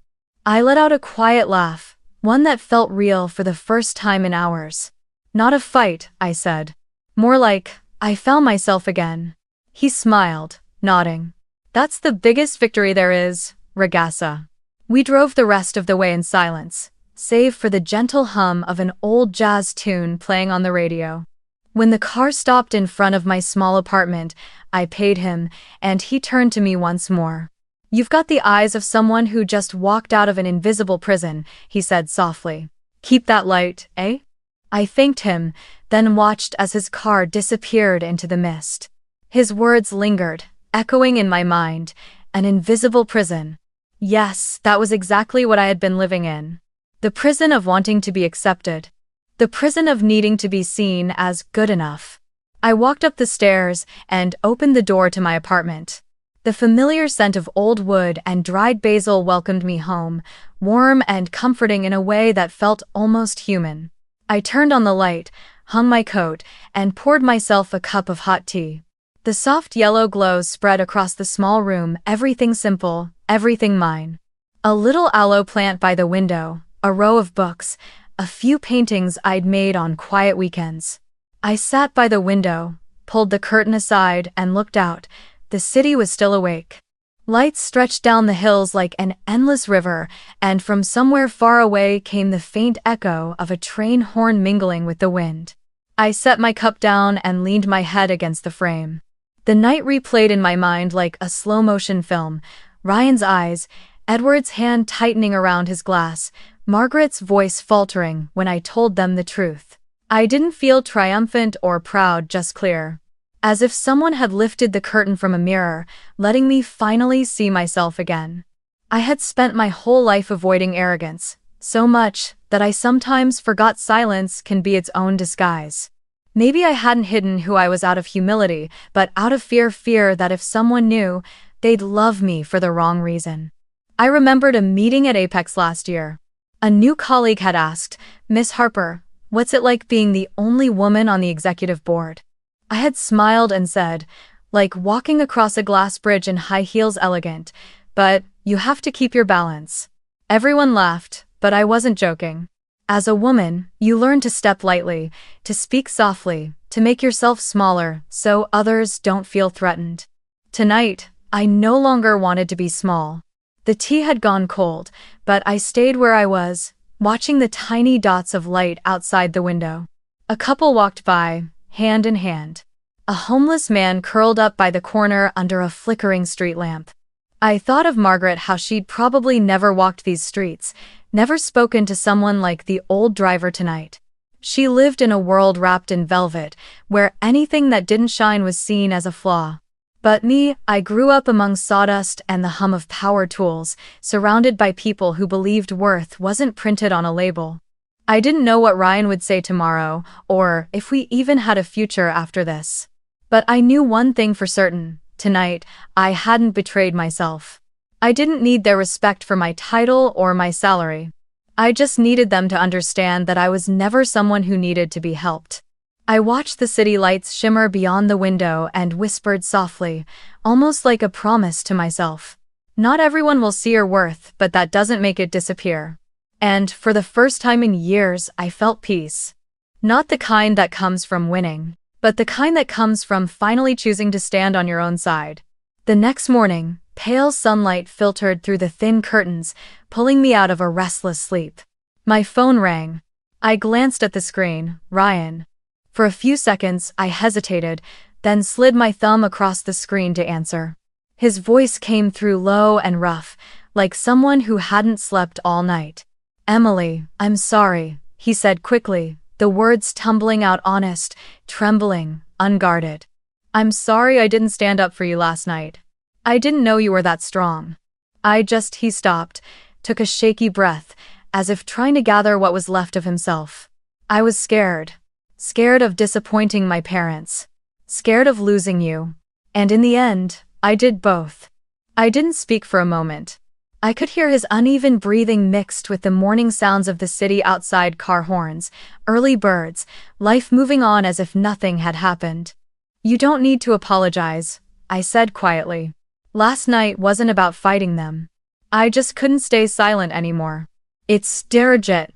let out a quiet laugh, one that felt real for the first time in hours. Not a fight, I said. More like, I found myself again. He smiled, nodding. That's the biggest victory there is, ragazza. We drove the rest of the way in silence, save for the gentle hum of an old jazz tune playing on the radio. When the car stopped in front of my small apartment, I paid him, and he turned to me once more. You've got the eyes of someone who just walked out of an invisible prison, he said softly. Keep that light, eh? I thanked him, then watched as his car disappeared into the mist. His words lingered, echoing in my mind, an invisible prison. Yes, that was exactly what I had been living in. The prison of wanting to be accepted. The prison of needing to be seen as good enough. I walked up the stairs and opened the door to my apartment. The familiar scent of old wood and dried basil welcomed me home, warm and comforting in a way that felt almost human. I turned on the light, hung my coat, and poured myself a cup of hot tea. The soft yellow glow spread across the small room, everything simple, everything mine. A little aloe plant by the window, a row of books, a few paintings I'd made on quiet weekends. I sat by the window, pulled the curtain aside, and looked out. The city was still awake. Lights stretched down the hills like an endless river, and from somewhere far away came the faint echo of a train horn mingling with the wind. I set my cup down and leaned my head against the frame. The night replayed in my mind like a slow-motion film. Ryan's eyes, Edward's hand tightening around his glass, Margaret's voice faltering when I told them the truth. I didn't feel triumphant or proud, just clear. As if someone had lifted the curtain from a mirror, letting me finally see myself again. I had spent my whole life avoiding arrogance, so much that I sometimes forgot silence can be its own disguise. Maybe I hadn't hidden who I was out of humility, but out of fear that if someone knew, they'd love me for the wrong reason. I remembered a meeting at Apex last year. A new colleague had asked, Miss Harper, what's it like being the only woman on the executive board? I had smiled and said, like walking across a glass bridge in high heels, elegant, but you have to keep your balance. Everyone laughed, but I wasn't joking. As a woman, you learn to step lightly, to speak softly, to make yourself smaller so others don't feel threatened. Tonight, I no longer wanted to be small. The tea had gone cold, but I stayed where I was, watching the tiny dots of light outside the window. A couple walked by, hand in hand. A homeless man curled up by the corner under a flickering street lamp. I thought of Margaret, how she'd probably never walked these streets, never spoken to someone like the old driver tonight. She lived in a world wrapped in velvet, where anything that didn't shine was seen as a flaw. But me, I grew up among sawdust and the hum of power tools, surrounded by people who believed worth wasn't printed on a label. I didn't know what Ryan would say tomorrow, or if we even had a future after this. But I knew one thing for certain. Tonight, I hadn't betrayed myself. I didn't need their respect for my title or my salary. I just needed them to understand that I was never someone who needed to be helped. I watched the city lights shimmer beyond the window and whispered softly, almost like a promise to myself. Not everyone will see your worth, but that doesn't make it disappear. And for the first time in years, I felt peace. Not the kind that comes from winning, but the kind that comes from finally choosing to stand on your own side. The next morning, pale sunlight filtered through the thin curtains, pulling me out of a restless sleep. My phone rang. I glanced at the screen. Ryan. For a few seconds, I hesitated, then slid my thumb across the screen to answer. His voice came through low and rough, like someone who hadn't slept all night. Emily, I'm sorry, he said quickly, the words tumbling out honest, trembling, unguarded. I'm sorry I didn't stand up for you last night. I didn't know you were that strong. He stopped, took a shaky breath, as if trying to gather what was left of himself. I was scared. Scared of disappointing my parents. Scared of losing you. And in the end, I did both. I didn't speak for a moment. I could hear his uneven breathing mixed with the morning sounds of the city outside, car horns, early birds, life moving on as if nothing had happened. You don't need to apologize, I said quietly. Last night wasn't about fighting them. I just couldn't stay silent anymore. It's Darajit.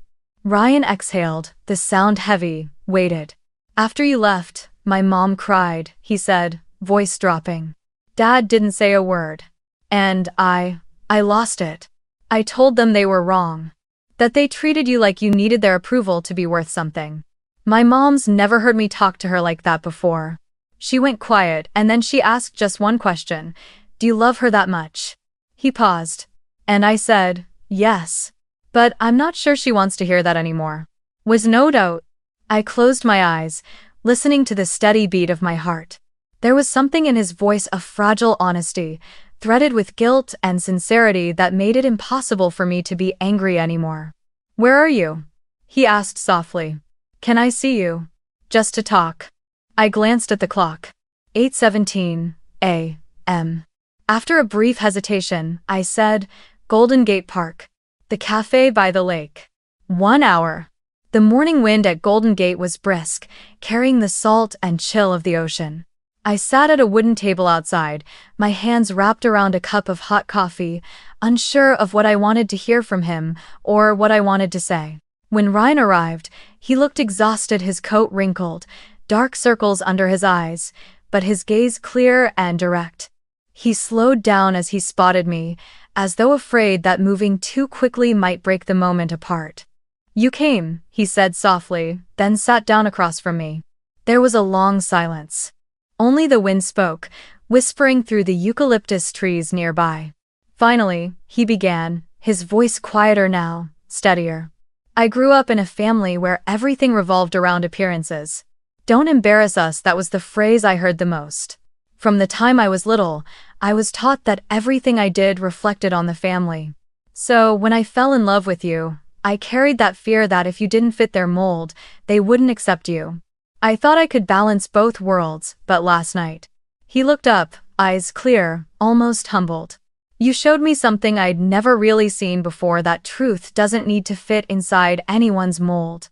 Ryan exhaled, the sound heavy, weighted. After you left, my mom cried, he said, voice dropping. Dad didn't say a word. And I lost it. I told them they were wrong. That they treated you like you needed their approval to be worth something. My mom's never heard me talk to her like that before. She went quiet and then she asked just one question. Do you love her that much? He paused. And I said, yes. But I'm not sure she wants to hear that anymore. Was no doubt. I closed my eyes, listening to the steady beat of my heart. There was something in his voice, a fragile honesty, threaded with guilt and sincerity that made it impossible for me to be angry anymore. Where are you? He asked softly. Can I see you? Just to talk. I glanced at the clock. 8:17 a.m. After a brief hesitation, I said, Golden Gate Park. The cafe by the lake. 1 hour. The morning wind at Golden Gate was brisk, carrying the salt and chill of the ocean. I sat at a wooden table outside, my hands wrapped around a cup of hot coffee, unsure of what I wanted to hear from him or what I wanted to say. When Ryan arrived, he looked exhausted, his coat wrinkled, dark circles under his eyes, but his gaze clear and direct. He slowed down as he spotted me, as though afraid that moving too quickly might break the moment apart. You came, he said softly, then sat down across from me. There was a long silence. Only the wind spoke, whispering through the eucalyptus trees nearby. Finally, he began, his voice quieter now, steadier. I grew up in a family where everything revolved around appearances. Don't embarrass us, that was the phrase I heard the most. From the time I was little, I was taught that everything I did reflected on the family. So, when I fell in love with you, I carried that fear that if you didn't fit their mold, they wouldn't accept you. I thought I could balance both worlds, but last night. He looked up, eyes clear, almost humbled. You showed me something I'd never really seen before, that truth doesn't need to fit inside anyone's mold.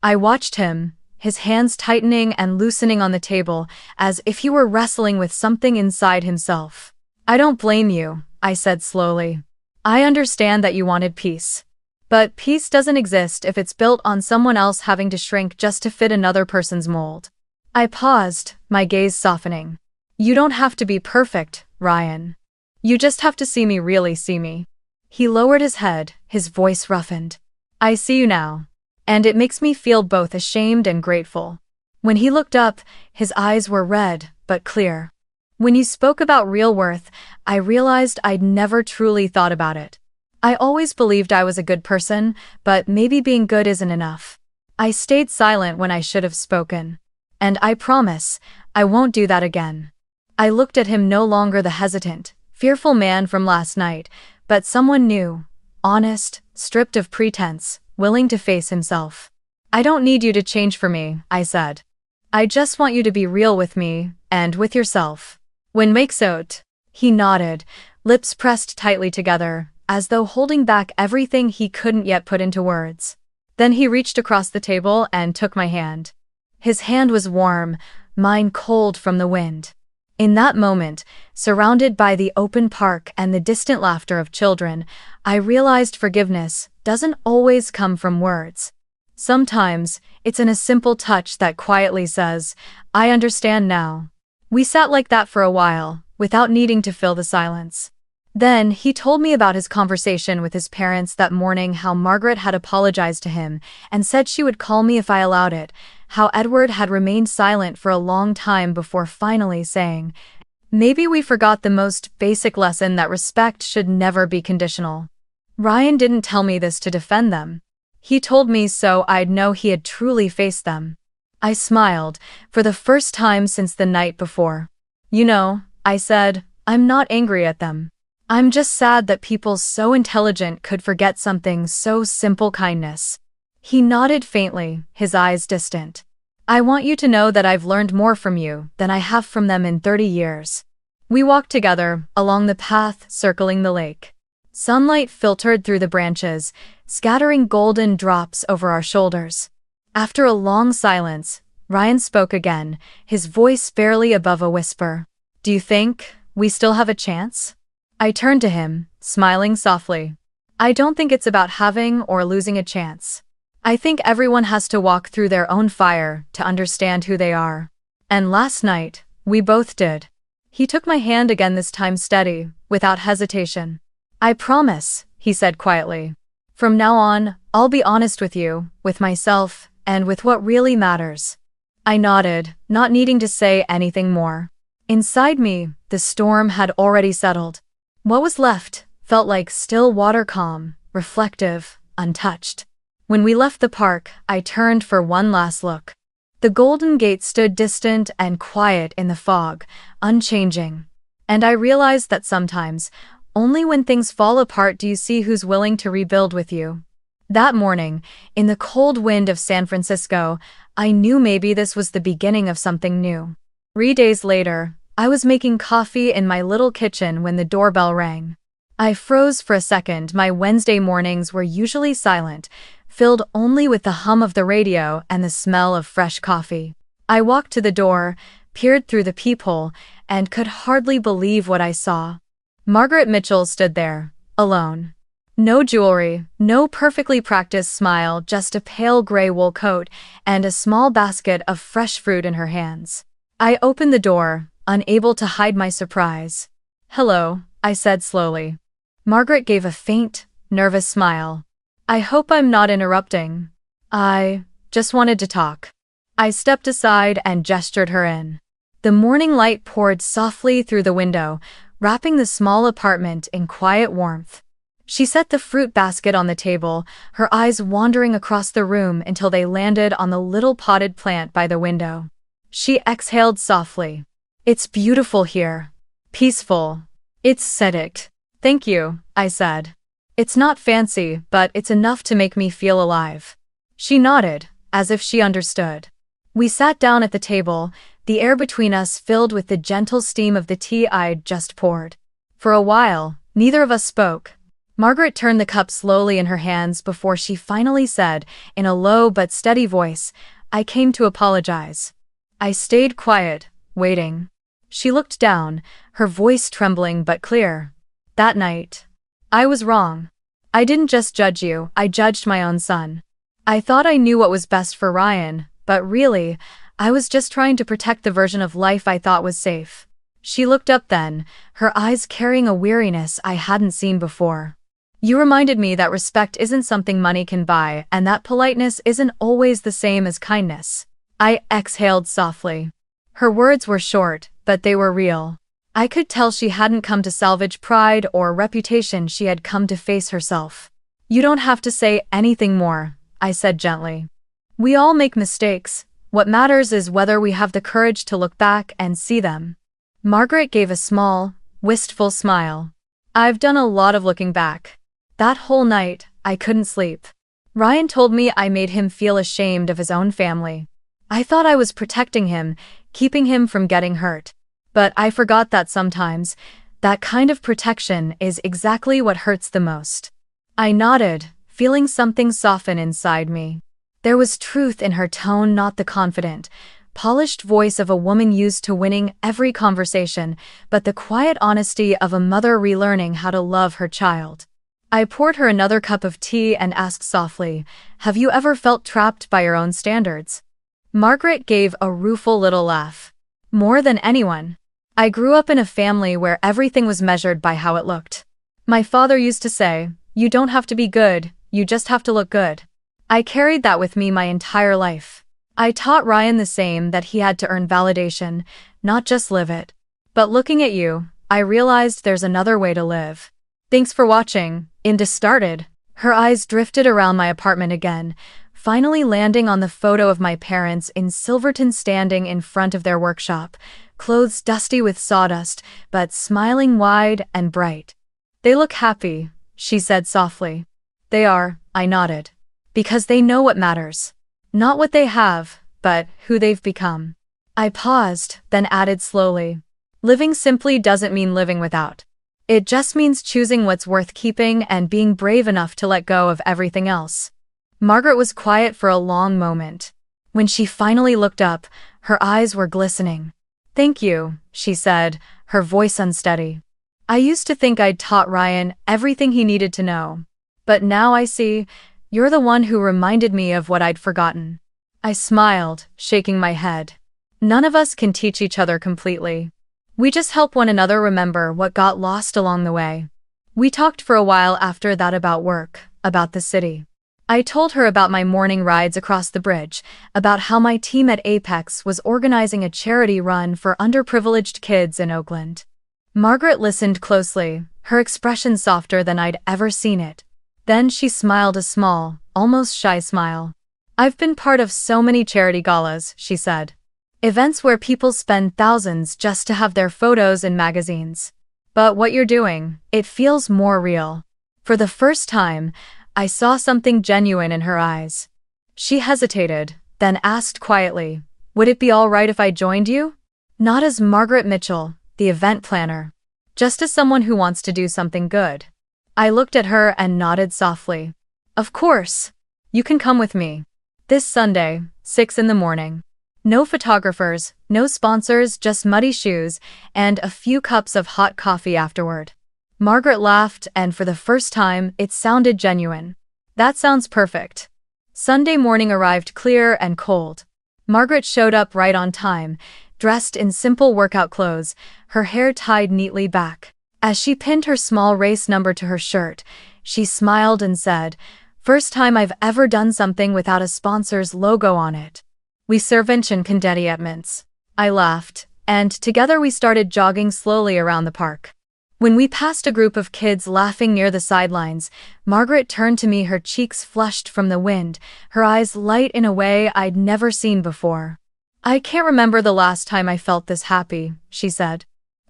I watched him, his hands tightening and loosening on the table, as if he were wrestling with something inside himself. I don't blame you, I said slowly. I understand that you wanted peace. But peace doesn't exist if it's built on someone else having to shrink just to fit another person's mold. I paused, my gaze softening. You don't have to be perfect, Ryan. You just have to see me, really see me. He lowered his head, his voice roughened. I see you now. And it makes me feel both ashamed and grateful. When he looked up, his eyes were red, but clear. When you spoke about real worth, I realized I'd never truly thought about it. I always believed I was a good person, but maybe being good isn't enough. I stayed silent when I should have spoken. And I promise, I won't do that again. I looked at him, no longer the hesitant, fearful man from last night, but someone new, honest, stripped of pretense, willing to face himself. I don't need you to change for me, I said. I just want you to be real with me, and with yourself. When makes out. He nodded, lips pressed tightly together, as though holding back everything he couldn't yet put into words. Then he reached across the table and took my hand. His hand was warm, mine cold from the wind. In that moment, surrounded by the open park and the distant laughter of children, I realized forgiveness doesn't always come from words. Sometimes, it's in a simple touch that quietly says, I understand now. We sat like that for a while, without needing to fill the silence. Then, he told me about his conversation with his parents that morning, how Margaret had apologized to him and said she would call me if I allowed it, how Edward had remained silent for a long time before finally saying, maybe we forgot the most basic lesson, that respect should never be conditional. Ryan didn't tell me this to defend them. He told me so I'd know he had truly faced them. I smiled, for the first time since the night before. You know, I said, I'm not angry at them. I'm just sad that people so intelligent could forget something so simple, kindness. He nodded faintly, his eyes distant. I want you to know that I've learned more from you than I have from them in 30 years. We walked together along the path circling the lake. Sunlight filtered through the branches, scattering golden drops over our shoulders. After a long silence, Ryan spoke again, his voice barely above a whisper. "Do you think we still have a chance?" I turned to him, smiling softly. "I don't think it's about having or losing a chance. I think everyone has to walk through their own fire to understand who they are. And last night, we both did." He took my hand again, this time steady, without hesitation. "I promise," he said quietly. "From now on, I'll be honest with you, with myself, and with what really matters." I nodded, not needing to say anything more. Inside me, the storm had already settled. What was left felt like still water, calm, reflective, untouched. When we left the park, I turned for one last look. The Golden Gate stood distant and quiet in the fog, unchanging. And I realized that sometimes, only when things fall apart do you see who's willing to rebuild with you. That morning, in the cold wind of San Francisco, I knew maybe this was the beginning of something new. 3 days later, I was making coffee in my little kitchen when the doorbell rang. I froze for a second. My Wednesday mornings were usually silent, filled only with the hum of the radio and the smell of fresh coffee. I walked to the door, peered through the peephole, and could hardly believe what I saw. Margaret Mitchell stood there, alone. No jewelry, no perfectly practiced smile, just a pale gray wool coat and a small basket of fresh fruit in her hands. I opened the door, unable to hide my surprise. "Hello," I said slowly. Margaret gave a faint, nervous smile. "I hope I'm not interrupting. I just wanted to talk." I stepped aside and gestured her in. The morning light poured softly through the window, wrapping the small apartment in quiet warmth. She set the fruit basket on the table, her eyes wandering across the room until they landed on the little potted plant by the window. She exhaled softly. "It's beautiful here. Peaceful. It's Tzedek." "Thank you," I said. "It's not fancy, but it's enough to make me feel alive." She nodded, as if she understood. We sat down at the table, the air between us filled with the gentle steam of the tea I'd just poured. For a while, neither of us spoke. Margaret turned the cup slowly in her hands before she finally said, in a low but steady voice, "I came to apologize." I stayed quiet, waiting. She looked down, her voice trembling but clear. "That night, I was wrong. I didn't just judge you, I judged my own son. I thought I knew what was best for Ryan, but really, I was just trying to protect the version of life I thought was safe." She looked up then, her eyes carrying a weariness I hadn't seen before. "You reminded me that respect isn't something money can buy, and that politeness isn't always the same as kindness." I exhaled softly. Her words were short, but they were real. I could tell she hadn't come to salvage pride or reputation, she had come to face herself. "You don't have to say anything more," I said gently. "We all make mistakes. What matters is whether we have the courage to look back and see them." Margaret gave a small, wistful smile. "I've done a lot of looking back. That whole night, I couldn't sleep. Ryan told me I made him feel ashamed of his own family. I thought I was protecting him, keeping him from getting hurt. But I forgot that sometimes, that kind of protection is exactly what hurts the most." I nodded, feeling something soften inside me. There was truth in her tone, not the confident, polished voice of a woman used to winning every conversation, but the quiet honesty of a mother relearning how to love her child. I poured her another cup of tea and asked softly, "Have you ever felt trapped by your own standards?" Margaret gave a rueful little laugh. "More than anyone. I grew up in a family where everything was measured by how it looked. My father used to say, 'You don't have to be good, you just have to look good.' I carried that with me my entire life. I taught Ryan the same, that he had to earn validation, not just live it. But looking at you, I realized there's another way to live." Thanks for watching. Inda started. Her eyes drifted around my apartment again, finally landing on the photo of my parents in Silverton standing in front of their workshop, clothes dusty with sawdust, but smiling wide and bright. "They look happy," she said softly. "They are," I nodded. "Because they know what matters. Not what they have, but who they've become." I paused, then added slowly, Living simply doesn't mean living without. It just means choosing what's worth keeping and being brave enough to let go of everything else. Margaret was quiet for a long moment. When she finally looked up, her eyes were glistening. "Thank you," she said, her voice unsteady. "I used to think I'd taught Ryan everything he needed to know. But now I see, you're the one who reminded me of what I'd forgotten." I smiled, shaking my head. None of us can teach each other completely. We just help one another remember what got lost along the way. We talked for a while after that about work, about the city. I told her about my morning rides across the bridge, about how my team at Apex was organizing a charity run for underprivileged kids in Oakland. Margaret listened closely, her expression softer than I'd ever seen it. Then she smiled a small, almost shy smile. "I've been part of so many charity galas," she said. "Events where people spend thousands just to have their photos in magazines. But what you're doing, it feels more real." For the first time, I saw something genuine in her eyes. She hesitated, then asked quietly, "Would it be all right if I joined you?" Not as Margaret Mitchell, the event planner. Just as someone who wants to do something good. I looked at her and nodded softly. "Of course. You can come with me. This Sunday, 6 in the morning. No photographers, no sponsors, just muddy shoes, and a few cups of hot coffee afterward." Margaret laughed, and for the first time, it sounded genuine. "That sounds perfect." Sunday morning arrived clear and cold. Margaret showed up right on time, dressed in simple workout clothes, her hair tied neatly back. As she pinned her small race number to her shirt, she smiled and said, "First time I've ever done something without a sponsor's logo on it. We serve Candidatements." I laughed, and together we started jogging slowly around the park. When we passed a group of kids laughing near the sidelines, Margaret turned to me, her cheeks flushed from the wind, her eyes light in a way I'd never seen before. "I can't remember the last time I felt this happy," she said.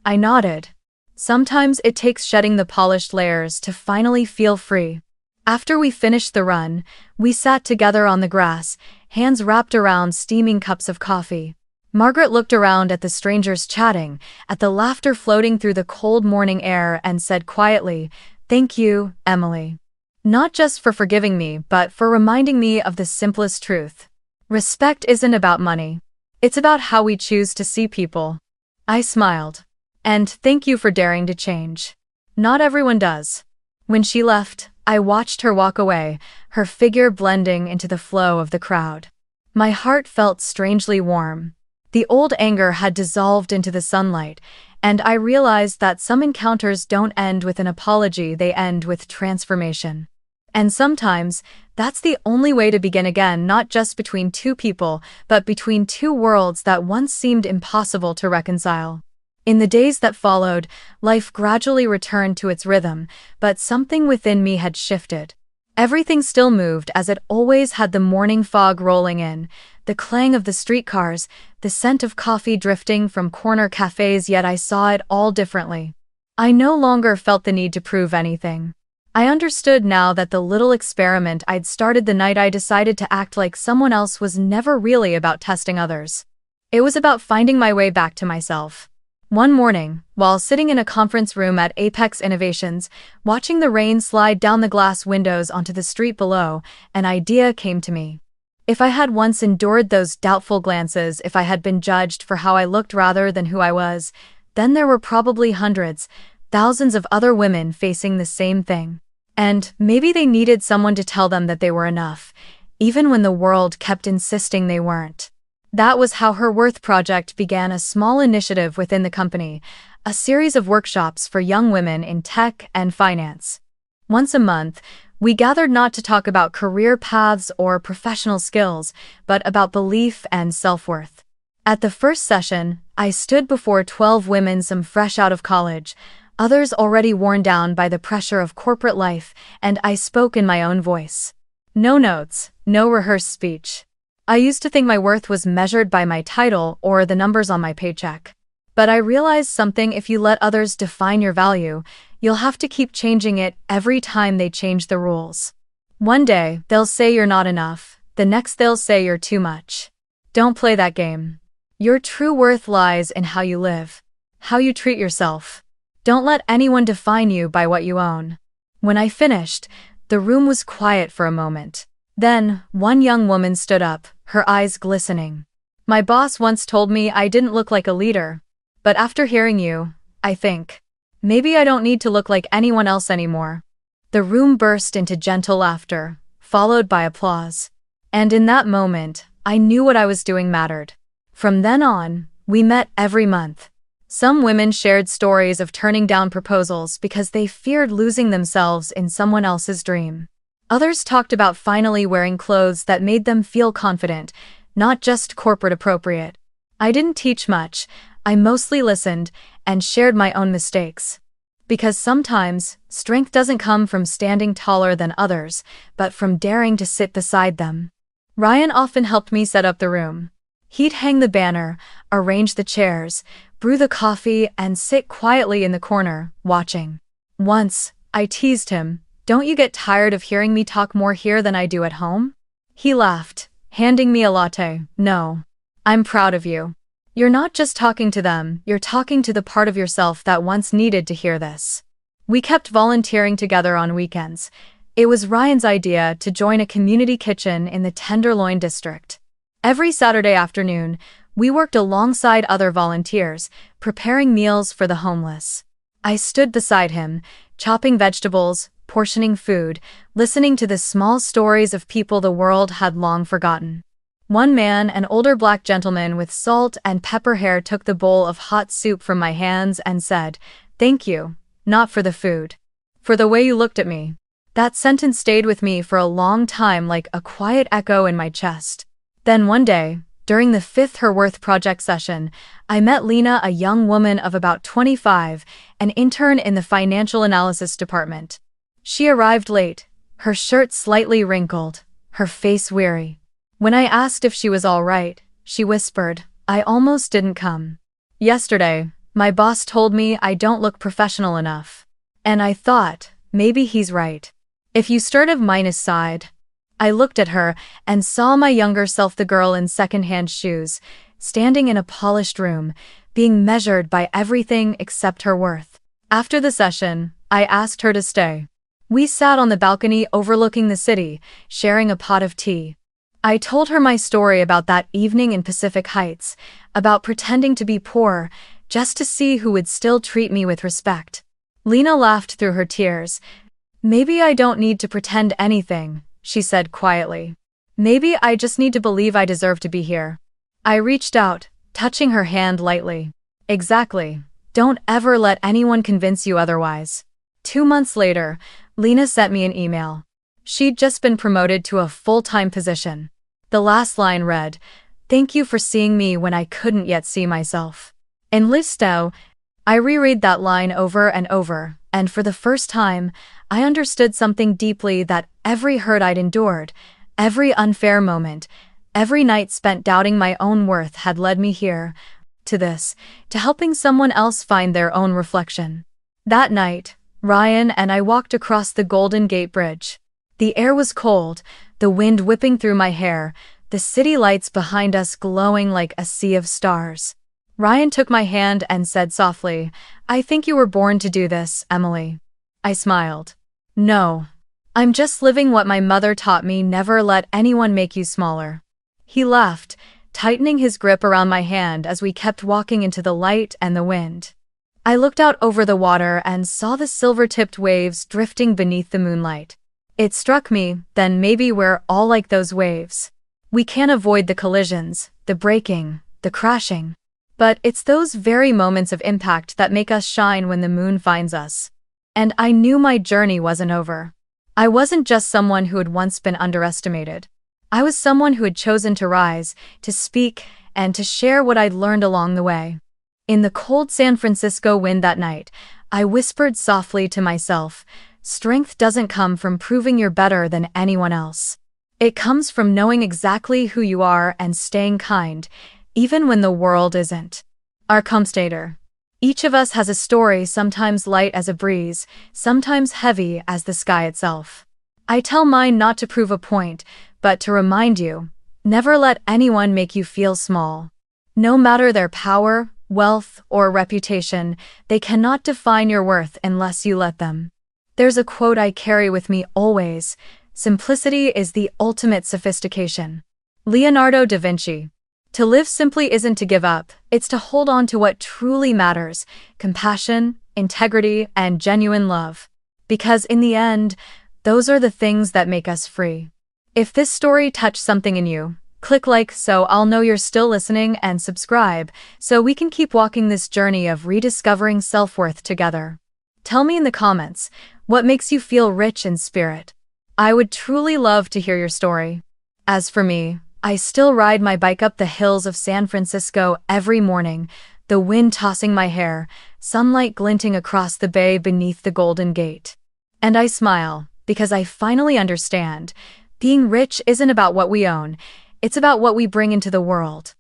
I nodded. Sometimes it takes shedding the polished layers to finally feel free. After we finished the run, we sat together on the grass, hands wrapped around steaming cups of coffee. Margaret looked around at the strangers chatting, at the laughter floating through the cold morning air, and said quietly, "Thank you, Emily. Not just for forgiving me, but for reminding me of the simplest truth. Respect isn't about money. It's about how we choose to see people." I smiled. "And thank you for daring to change. Not everyone does." When she left, I watched her walk away, her figure blending into the flow of the crowd. My heart felt strangely warm. The old anger had dissolved into the sunlight, and I realized that some encounters don't end with an apology, they end with transformation. And sometimes, that's the only way to begin again, not just between two people, but between two worlds that once seemed impossible to reconcile. In the days that followed, life gradually returned to its rhythm, but something within me had shifted. Everything still moved as it always had, the morning fog rolling in, the clang of the streetcars, the scent of coffee drifting from corner cafes, yet I saw it all differently. I no longer felt the need to prove anything. I understood now that the little experiment I'd started the night I decided to act like someone else was never really about testing others. It was about finding my way back to myself. One morning, while sitting in a conference room at Apex Innovations, watching the rain slide down the glass windows onto the street below, an idea came to me. If I had once endured those doubtful glances, if I had been judged for how I looked rather than who I was, then there were probably hundreds, thousands of other women facing the same thing. And maybe they needed someone to tell them that they were enough, even when the world kept insisting they weren't. That was how Her Worth Project began, a small initiative within the company, a series of workshops for young women in tech and finance. Once a month, we gathered not to talk about career paths or professional skills, but about belief and self-worth. At the first session, I stood before 12 women, some fresh out of college, others already worn down by the pressure of corporate life, and I spoke in my own voice. No notes, no rehearsed speech. I used to think my worth was measured by my title or the numbers on my paycheck. But I realized something: if you let others define your value, you'll have to keep changing it every time they change the rules. One day, they'll say you're not enough, the next they'll say you're too much. Don't play that game. Your true worth lies in how you live. how you treat yourself. Don't let anyone define you by what you own. When I finished, the room was quiet for a moment. Then, one young woman stood up, her eyes glistening. My boss once told me I didn't look like a leader. But after hearing you, I think, maybe I don't need to look like anyone else anymore. The room burst into gentle laughter, followed by applause. And in that moment, I knew what I was doing mattered. From then on, we met every month. Some women shared stories of turning down proposals because they feared losing themselves in someone else's dream. Others talked about finally wearing clothes that made them feel confident, not just corporate appropriate. I didn't teach much, I mostly listened and shared my own mistakes. Because sometimes, strength doesn't come from standing taller than others, but from daring to sit beside them. Ryan often helped me set up the room. He'd hang the banner, arrange the chairs, brew the coffee, and sit quietly in the corner, watching. Once, I teased him, "Don't you get tired of hearing me talk more here than I do at home?" He laughed, handing me a latte. "No. I'm proud of you. You're not just talking to them, you're talking to the part of yourself that once needed to hear this." We kept volunteering together on weekends. It was Ryan's idea to join a community kitchen in the Tenderloin district. Every Saturday afternoon, we worked alongside other volunteers, preparing meals for the homeless. I stood beside him, chopping vegetables, portioning food, listening to the small stories of people the world had long forgotten. One man, an older black gentleman with salt and pepper hair, took the bowl of hot soup from my hands and said, "Thank you, not for the food. For the way you looked at me." That sentence stayed with me for a long time like a quiet echo in my chest. Then one day, during the 5th Her Worth project session, I met Lena, a young woman of about 25, an intern in the financial analysis department. She arrived late, her shirt slightly wrinkled, her face weary. When I asked if she was all right, she whispered, "I almost didn't come. Yesterday, my boss told me I don't look professional enough." And I thought, maybe he's right. If you start of minus side. I looked at her and saw my younger self, the girl in second-hand shoes, standing in a polished room, being measured by everything except her worth. After the session, I asked her to stay. We sat on the balcony overlooking the city, sharing a pot of tea. I told her my story about that evening in Pacific Heights, about pretending to be poor, just to see who would still treat me with respect. Lena laughed through her tears. "Maybe I don't need to pretend anything," she said quietly. "Maybe I just need to believe I deserve to be here." I reached out, touching her hand lightly. "Exactly. Don't ever let anyone convince you otherwise." 2 months later, Lena sent me an email. She'd just been promoted to a full-time position. The last line read, "Thank you for seeing me when I couldn't yet see myself." In Listow, I reread that line over and over, and for the first time, I understood something deeply, that every hurt I'd endured, every unfair moment, every night spent doubting my own worth had led me here, to this, to helping someone else find their own reflection. That night, Ryan and I walked across the Golden Gate Bridge. The air was cold, the wind whipping through my hair, the city lights behind us glowing like a sea of stars. Ryan took my hand and said softly, "I think you were born to do this, Emily." I smiled. "No. I'm just living what my mother taught me: never let anyone make you smaller." He laughed, tightening his grip around my hand as we kept walking into the light and the wind. I looked out over the water and saw the silver-tipped waves drifting beneath the moonlight. It struck me, then maybe we're all like those waves. We can't avoid the collisions, the breaking, the crashing. But it's those very moments of impact that make us shine when the moon finds us. And I knew my journey wasn't over. I wasn't just someone who had once been underestimated. I was someone who had chosen to rise, to speak, and to share what I'd learned along the way. In the cold San Francisco wind that night, I whispered softly to myself, "Strength doesn't come from proving you're better than anyone else. It comes from knowing exactly who you are and staying kind, even when the world isn't." Our commentator. Each of us has a story, sometimes light as a breeze, sometimes heavy as the sky itself. I tell mine not to prove a point, but to remind you, never let anyone make you feel small. No matter their power, wealth, or reputation, they cannot define your worth unless you let them. There's a quote I carry with me always: simplicity is the ultimate sophistication. Leonardo da Vinci. To live simply isn't to give up, it's to hold on to what truly matters: compassion, integrity, and genuine love. Because in the end, those are the things that make us free. If this story touched something in you, click like so I'll know you're still listening, and subscribe so we can keep walking this journey of rediscovering self-worth together. Tell me in the comments, what makes you feel rich in spirit? I would truly love to hear your story. As for me, I still ride my bike up the hills of San Francisco every morning, the wind tossing my hair, sunlight glinting across the bay beneath the Golden Gate. And I smile, because I finally understand, being rich isn't about what we own, it's about what we bring into the world.